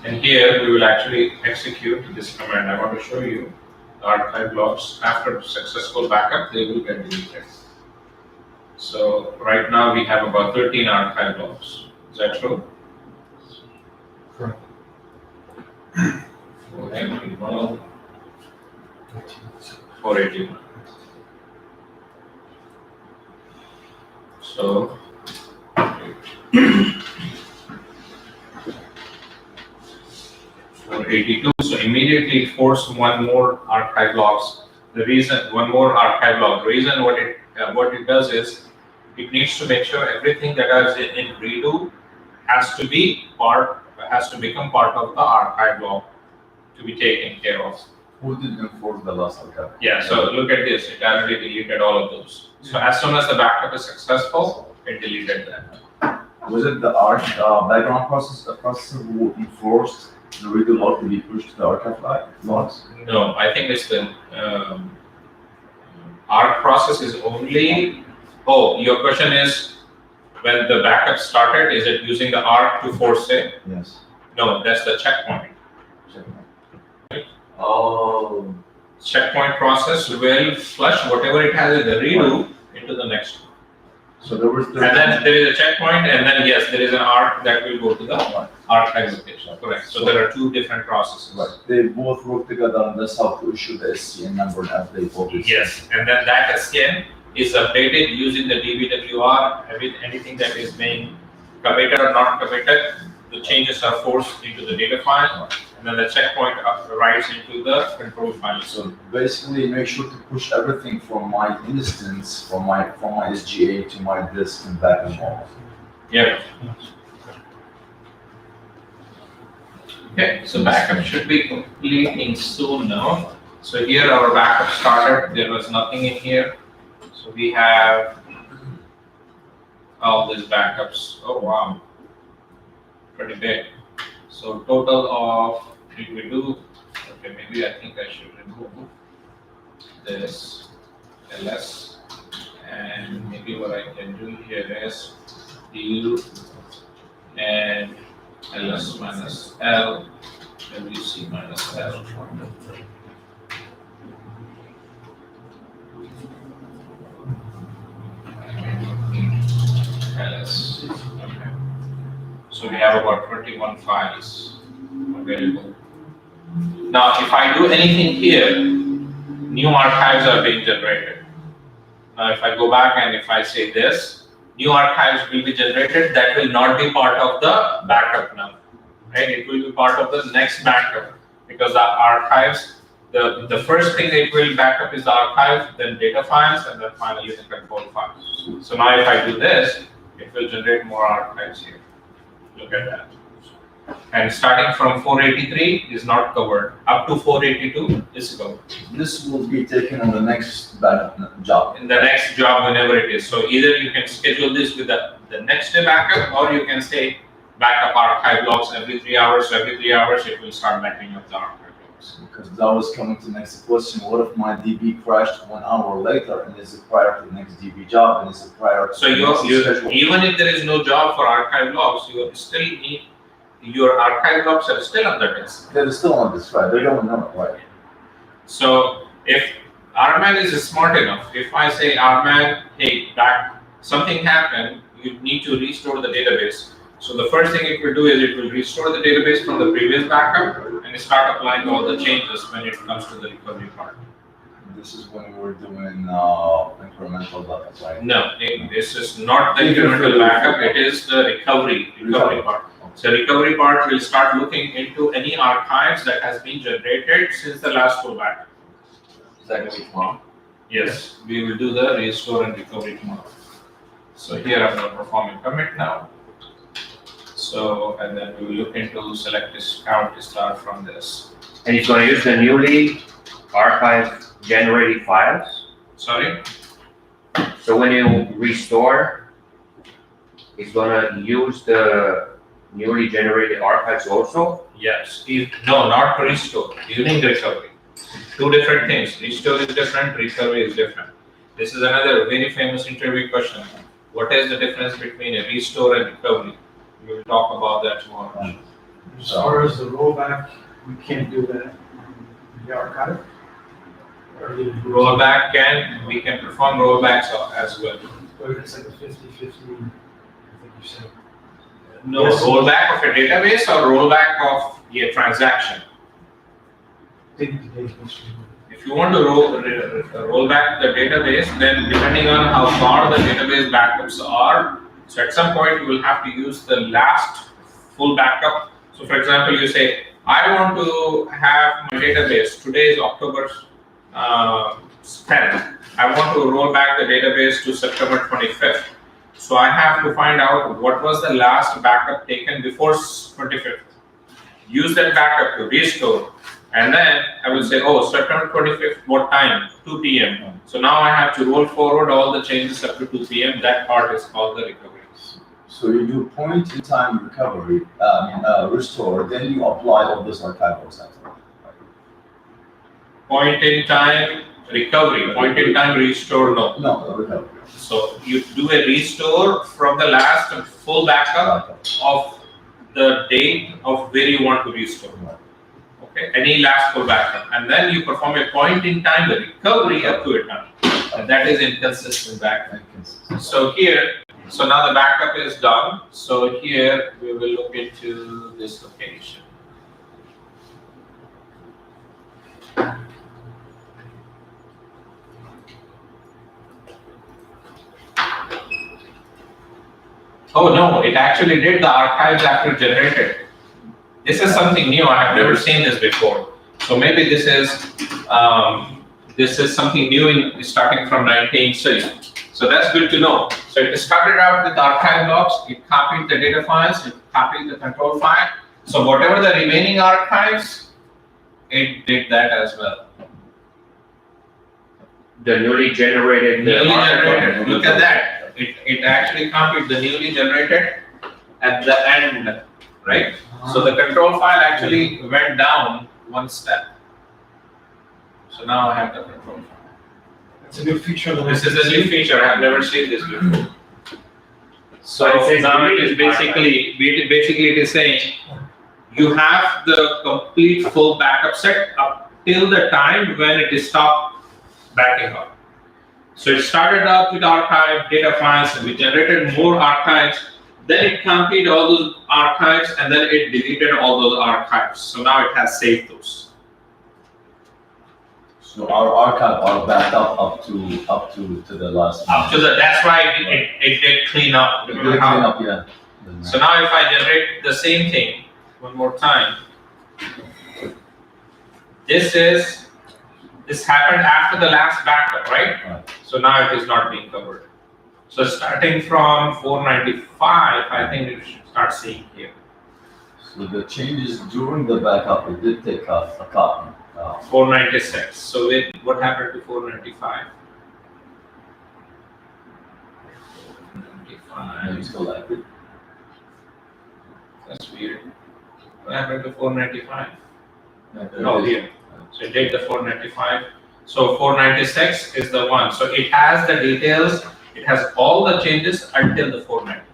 And here we will actually execute this command. I want to show you the archive logs. After successful backup, they will get deleted. So right now we have about 13 archive logs. Is that true? Correct. 481. 481. So 482. So immediately force one more archive logs. The reason one more archive log. Reason what it does is it needs to make sure everything that is in redo has to become part of the archive log to be taken care of. Who did enforce the last archive? Yeah. So look at this. It already deleted all of those. So as soon as the backup is successful, it deleted that. Was it the background processor who enforced the redo log to be pushed to the archive logs? No, I think it's the ARC process is only. Oh, your question is when the backup started, is it using the ARC to force it? Yes. No, that's the checkpoint. Oh, Checkpoint process will flush whatever it has in the redo into the next one. So there was And then there is a checkpoint, and then yes, there is an ARC that will go to the archive location. Correct. So there are 2 different processes. Right. They both work together and that's how to issue the SCN number as they both. Yes, and then that SCN is updated using the DBWR. Anything that is being committed or not committed, the changes are forced into the data file, and then the checkpoint writes into the control file. So basically, make sure to push everything from my instance, from my SGA to my disk and back and forth. Yeah. Okay, so backup should be completing soon now. So here our backup started. There was nothing in here. So we have all these backups. Oh wow, pretty big. So total of, did we do? Okay, maybe I think I should remove this. ls, and maybe what I can do here is du and ls minus l, wc minus l. ls. Okay. So we have about 21 files available. Now, if I do anything here, new archives are being generated. Now, if I go back and if I say this, new archives will be generated, that will not be part of the backup now, right? It will be part of the next backup, because the archives, the first thing it will back up is the archive, then data files, and then finally the control files. So now if I do this, it will generate more archives here. Look at that. And starting from 483 is not covered. Up to 482 is covered. This will be taken on the next backup job. In the next job, whenever it is. So either you can schedule this with the next day backup, or you can say backup archive logs every 3 hours. So every 3 hours, it will start backing up the archive logs. Because that was coming to the next question. What if my DB crashed 1 hour later, and is it prior to the next DB job, and is it prior to So the next schedule? even if there is no job for archive logs, you still need your archive logs are still on the disk. They're still on this, right? They don't know it, right? So if RMAN is smart enough, if I say RMAN, hey, something happened, you need to restore the database. So the first thing it will do is it will restore the database from the previous backup and start applying all the changes when it comes to the recovery part. This is when we're doing incremental backup, right? No, this is not the incremental backup, it is the recovery part. So recovery part will start looking into any archives that has been generated since the last full backup. Is that gonna be tomorrow? Yes, we will do the restore and recovery tomorrow. So here I'm going to perform a commit now. So, and then we will look into select this count to start from this. And he's gonna use the newly archived generated files. Sorry? So when you restore, it's gonna use the newly generated archives also? Yes. No, not restore, during the recovery. Two different things. Restore is different, recovery is different. This is another very famous interview question. What is the difference between a restore and recovery? We will talk about that tomorrow. As far as the rollback, we can't do that in the archive. Or you- Rollback we can perform rollbacks as well. But it's like a 50-50, I think you said. No, Yes. rollback of a database or rollback of a transaction. Take the database. If you want to roll back the database, then depending on how far the database backups are, so at some point you will have to use the last full backup. So for example, you say, I want to have my database, today is October 10th. I want to roll back the database to September 25th. So I have to find out what was the last backup taken before 25th. Use that backup to restore. And then I will say, oh, September 25th, what time? 2 p.m. So now I have to roll forward all the changes up to 2 p.m. That part is called the recovery. So you do point in time recovery, restore, then you apply all this archival stuff. Point in time recovery, point in time restore, no. No, recovery. So you do a restore from the last full backup of the date of where you want to restore. Okay, any last full backup. And then you perform a point in time the recovery up to a time. And that is inconsistent backup. So here, so now the backup is done. So here we will look into this location. Oh no, it actually did the archives after generated. This is something new. I have never seen this before. So maybe this is something new in starting from 1960. So that's good to know. So it started out with archive logs. It copied the data files. It copied the control file. So whatever the remaining archives, it did that as well. The newly generated. Newly generated. Look at that. It actually copied the newly generated at the end, right? So the control file actually went down one step. So now I have the control file. It's a new feature that This is a new feature, I've never seen this before. So But it says now it is delete basically it is saying, you have the complete full backup set up till the time when it is stopped backing up. So it started out with archive data files, and we generated more archives, then it copied all those archives, and then it deleted all those archives. So now it has saved those. So our archive are backed up to the last. That's why it did clean up. It will clean up, yeah. So now if I generate the same thing one more time, this happened after the last backup, right? Right. So now it is not being covered. So starting from 495, I think you should start seeing here. So the changes during the backup, it did take a copy. 496. So what happened to 495? 495. Maybe still active. That's weird. What happened to 495? Yeah, there Oh, it is. here. So it did the 495. So 496 is the one. So it has the details. It has all the changes until the 495.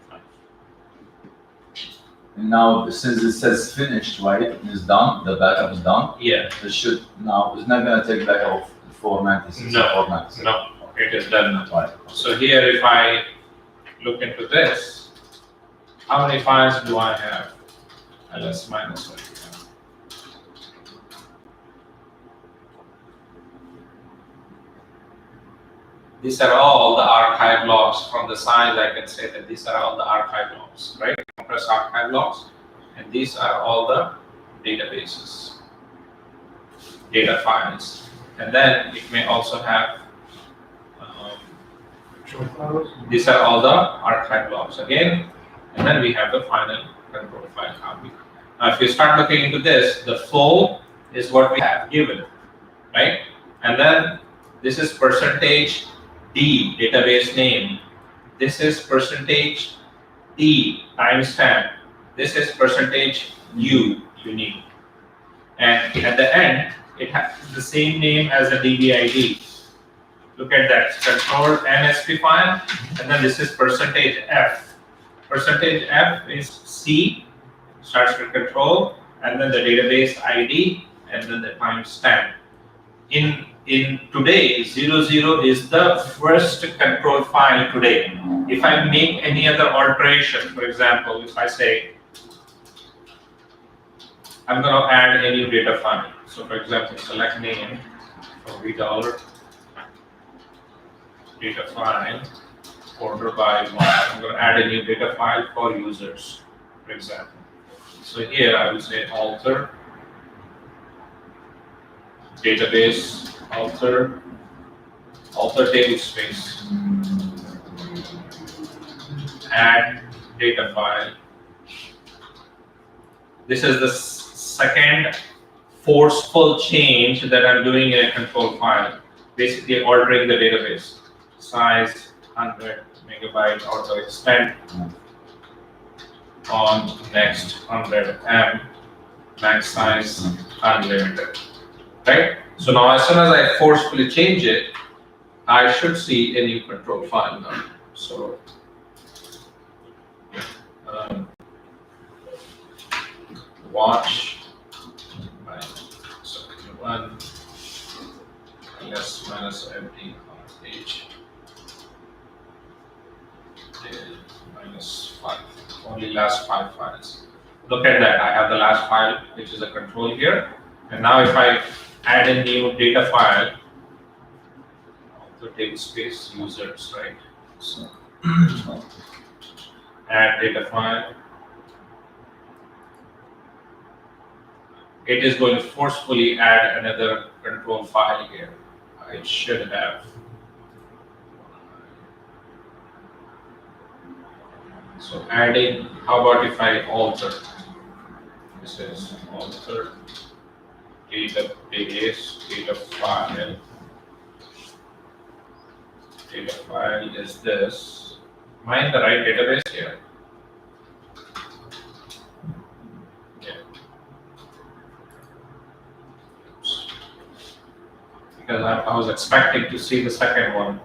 And now, since it says finished, right, it's done, the backup is done, Yeah. it should, now, it's not gonna take backup of 496 No. or 496. No. It is done now. Right. So here, if I look into this, how many files do I have? LS minus one. These are all the archive logs. From the size, I can say that these are all the archive logs, right? Compressed archive logs, and these are all the databases, data files, and then it may also have. These are all the archive logs again, and then we have the final control file copy. Now, if you start looking into this, the full is what we have given, right? And then this is percentage D, database name. This is percentage D, timestamp. This is percentage U, unique. And at the end, it has the same name as the DBID. Look at that, control NSP file, and then this is percentage F. Percentage F is C, starts with control, and then the database ID, and then the timestamp. In today, 00 is the first control file today. If I make any other alteration, for example, if I say, I'm going to add a new data file. So for example, select name for $, data file, order by one. I'm going to add a new data file for users, for example. So here I will say alter, database, alter table space, add data file. This is the second forceful change that I'm doing in a control file, basically altering the database. Size 100 megabyte auto extend on next 100 M, max size unlimited, right? So now as soon as I forcefully change it, I should see a new control file now. So watch by one ls minus empty page minus 5, only last 5 files. Look at that, I have the last file, which is a control here. And now if I add a new data file, the table space users, right? So add data file. It is going to forcefully add another control file here. I should have. So adding, how about if I alter? This is alter database, data file. Data file is this. Am I in the right database here? Yeah. Because I'm I was expecting to see the second one.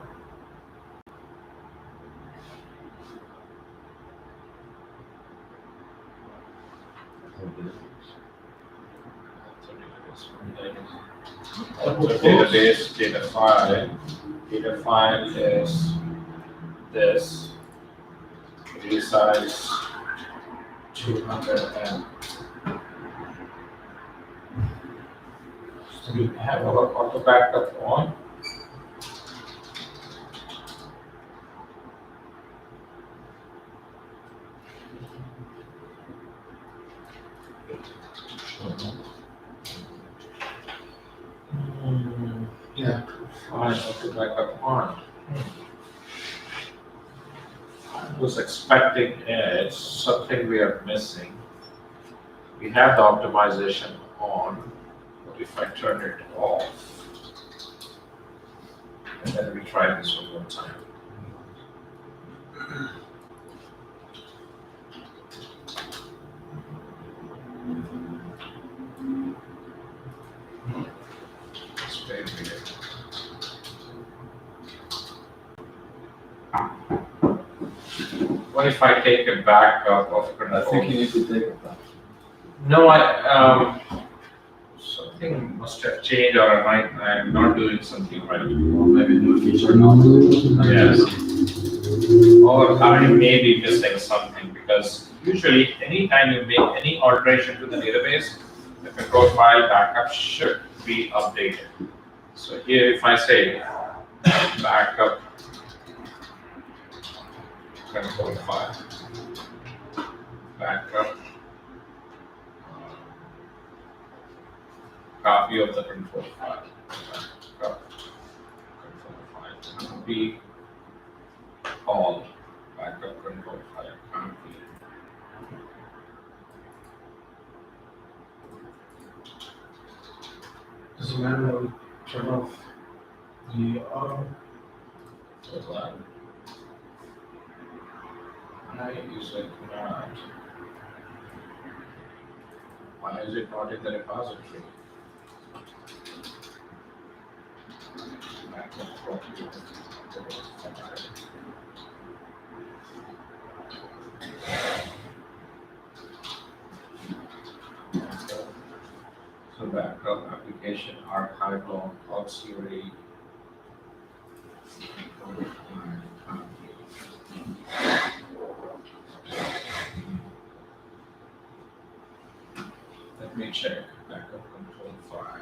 Database, data file is this, resize 200 and. So we have our auto backup on. Yeah, fine, auto backup on. I was expecting it's something we are missing. We have the optimization on, but if I turn it off, and then we try this one more time. It's very weird. What if I take a backup of control? I think you need to take it back. No, something must have changed, or I'm not doing something right. Or maybe new feature now. Yes. Or I may be missing something, because usually anytime you make any alteration to the database, the control file backup should be updated. So here if I say backup control file, backup copy of the control file, backup control file will be called backup control file copy. Does it matter that we turn off the auto? So that I use it not. Why is it not in the repository? Backup copy of the control file. So backup application archive log auxiliary. Let me check backup control file.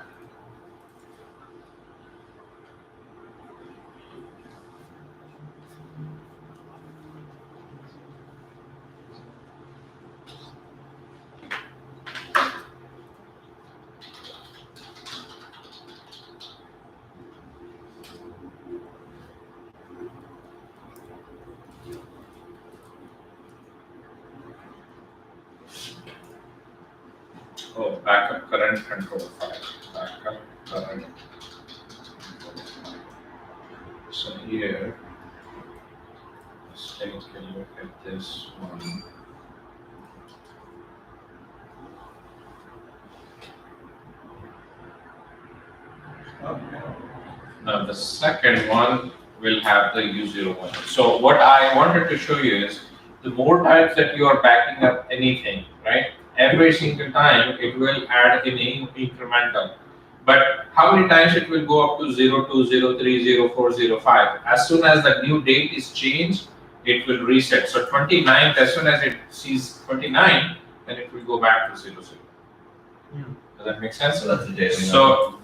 Oh, backup current control file. Backup current control file. So here, let's take a look at this one. Now the second one will have the U01. So what I wanted to show you is the more times that you are backing up anything, right? Every single time it will add in incremental. But how many times it will go up to 0, 2, 0, 3, 0, 4, 0, 5? As soon as the new date is changed, it will reset. So 29th, as soon as it sees 29, then it will go back to 0, 0. Does that make sense? So that's the daily number. So,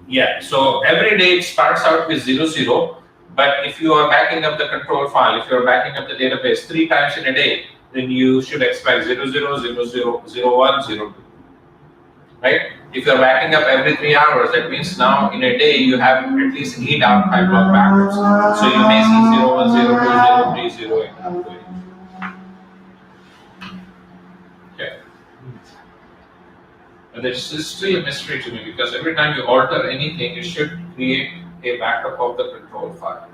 yeah, so every day it starts out with 0, 0, but if you are backing up the control file, if you are backing up the database 3 times in a day, then you should expect 0, 0, 0, 0, 0, 1, 0, 2, right? If you are backing up every 3 hours, that means now in a day you have at least 8 archive log backups. So you may see 0, 1, 0, 2, 0, 3, 0, 8. Okay. But this is still a mystery to me, because every time you alter anything, it should create a backup of the control file.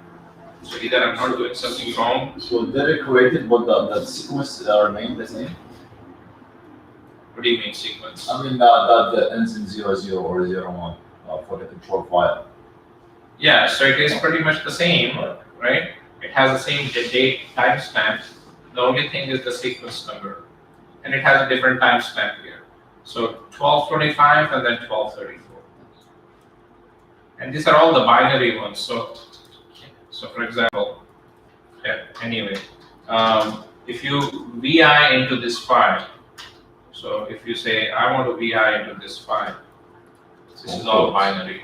So either I'm not doing something wrong. So they created what the sequence remained the same? What do you mean sequence? I mean, that ends in 00 or 01 for the control file. Yeah, so it is pretty much the same, right? It has the same date timestamp. The only thing is the sequence number. And it has a different timestamp here. So 1225 and then 1234. And these are all the binary ones. So for example, yeah, anyway, if you VI into this file, so if you say, I want to VI into this file, this is all binary.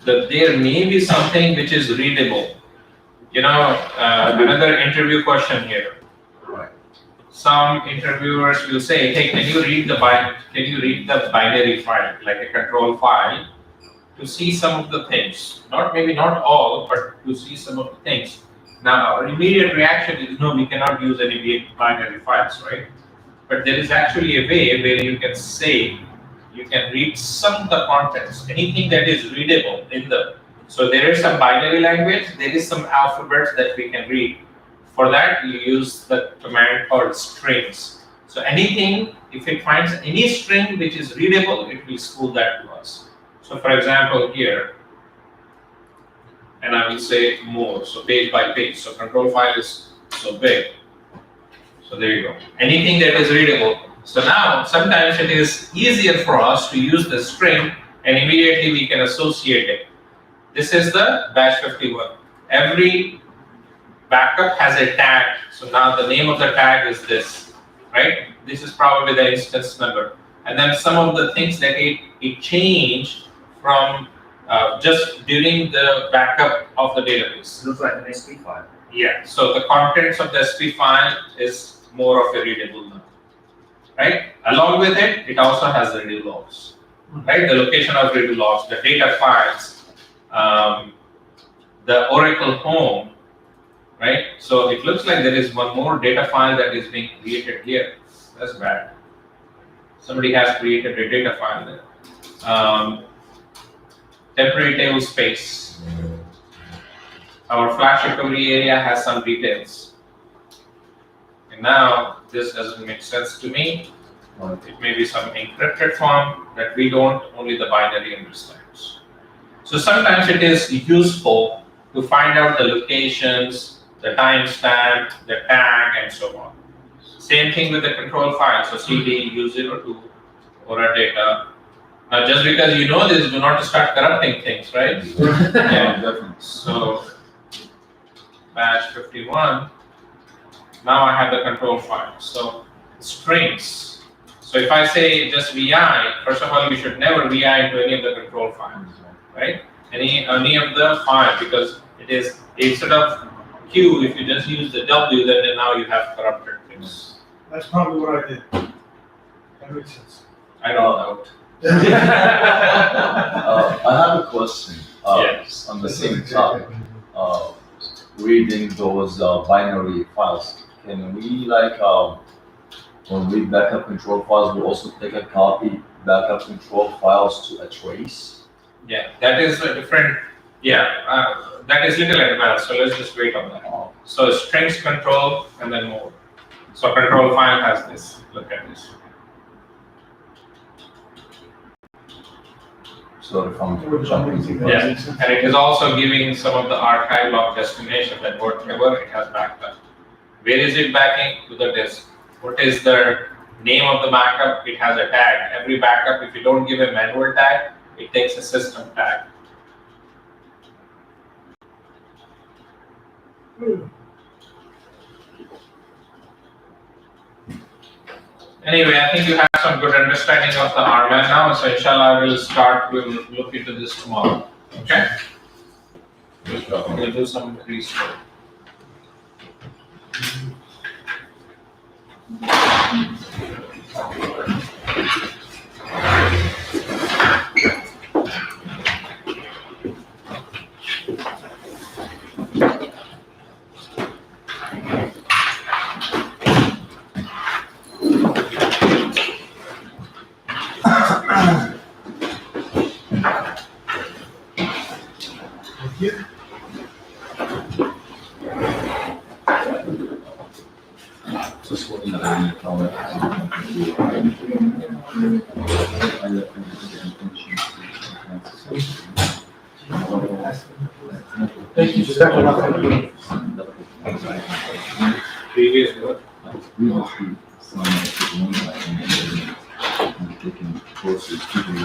That there may be something which is readable. You know, another interview question here. Right. Some interviewers will say, "Hey, can you read the binary file, like a control file, to see some of the things? Maybe not all, but to see some of the things." Now, our immediate reaction is, no, we cannot use any binary files, right? But there is actually a way where you can say, you can read some of the contents, anything that is readable in the. So there is some binary language, there is some alphabets that we can read. For that, you use the command called strings. So anything, if it finds any string which is readable, it will spool that to us. So for example, here, and I will say more, so page by page. So control file is so big. So there you go. Anything that is readable. So now, sometimes it is easier for us to use the string and immediately we can associate it. This is the batch 51. Every backup has a tag. So now the name of the tag is this, right? This is probably the instance number. And then some of the things that it changed from just during the backup of the database. Looks like an SP file. Yeah, so the contents of the SP file is more of a readable now, right? Along with it, it also has the read logs, right? The location of read logs, the data files, the Oracle home, right? So it looks like there is one more data file that is being created here. That's bad. Somebody has created a data file there. Temporary table space. Our flash recovery area has some details. And now this doesn't make sense to me. It may be some encrypted form that we don't, only the binary understands. So sometimes it is useful to find out the locations, the timestamp, the tag, and so on. Same thing with the control file. So CD U02 or a data. Now, just because you know this, do not start corrupting things, right? Yeah, Definitely. So, batch 51. Now I have the control file. So, strings. So, if I say just VI, first of all, we should never VI into any of the control files, right? Any of the file, because it is, instead of Q, if you just use the W, then now you have corrupted things. That's probably what I did. That makes sense. I don't know. I have a question. Yes. On the same topic. Reading those binary files. Can we when we backup control files, we also take a copy backup control files to a trace? Yeah, that is a different. Yeah, that is little advanced. So let's just wait on that. So strings control and then more. So control file has this. Look at this. So if I'm jumping to Yeah, and it is also giving some of the archive log destination that whatever it has backed up. Where is it backing? To the disk. What is the name of the backup? It has a tag. Every backup, if you don't give a manual tag, it takes a system tag. Anyway, I think you have some good understanding of the RMAN now, so inshallah we'll look into this tomorrow. Okay? We'll do some research. Just looking at the comment. Thank you, Giuseppe. Previous work. We must be some, one, and taking courses, keeping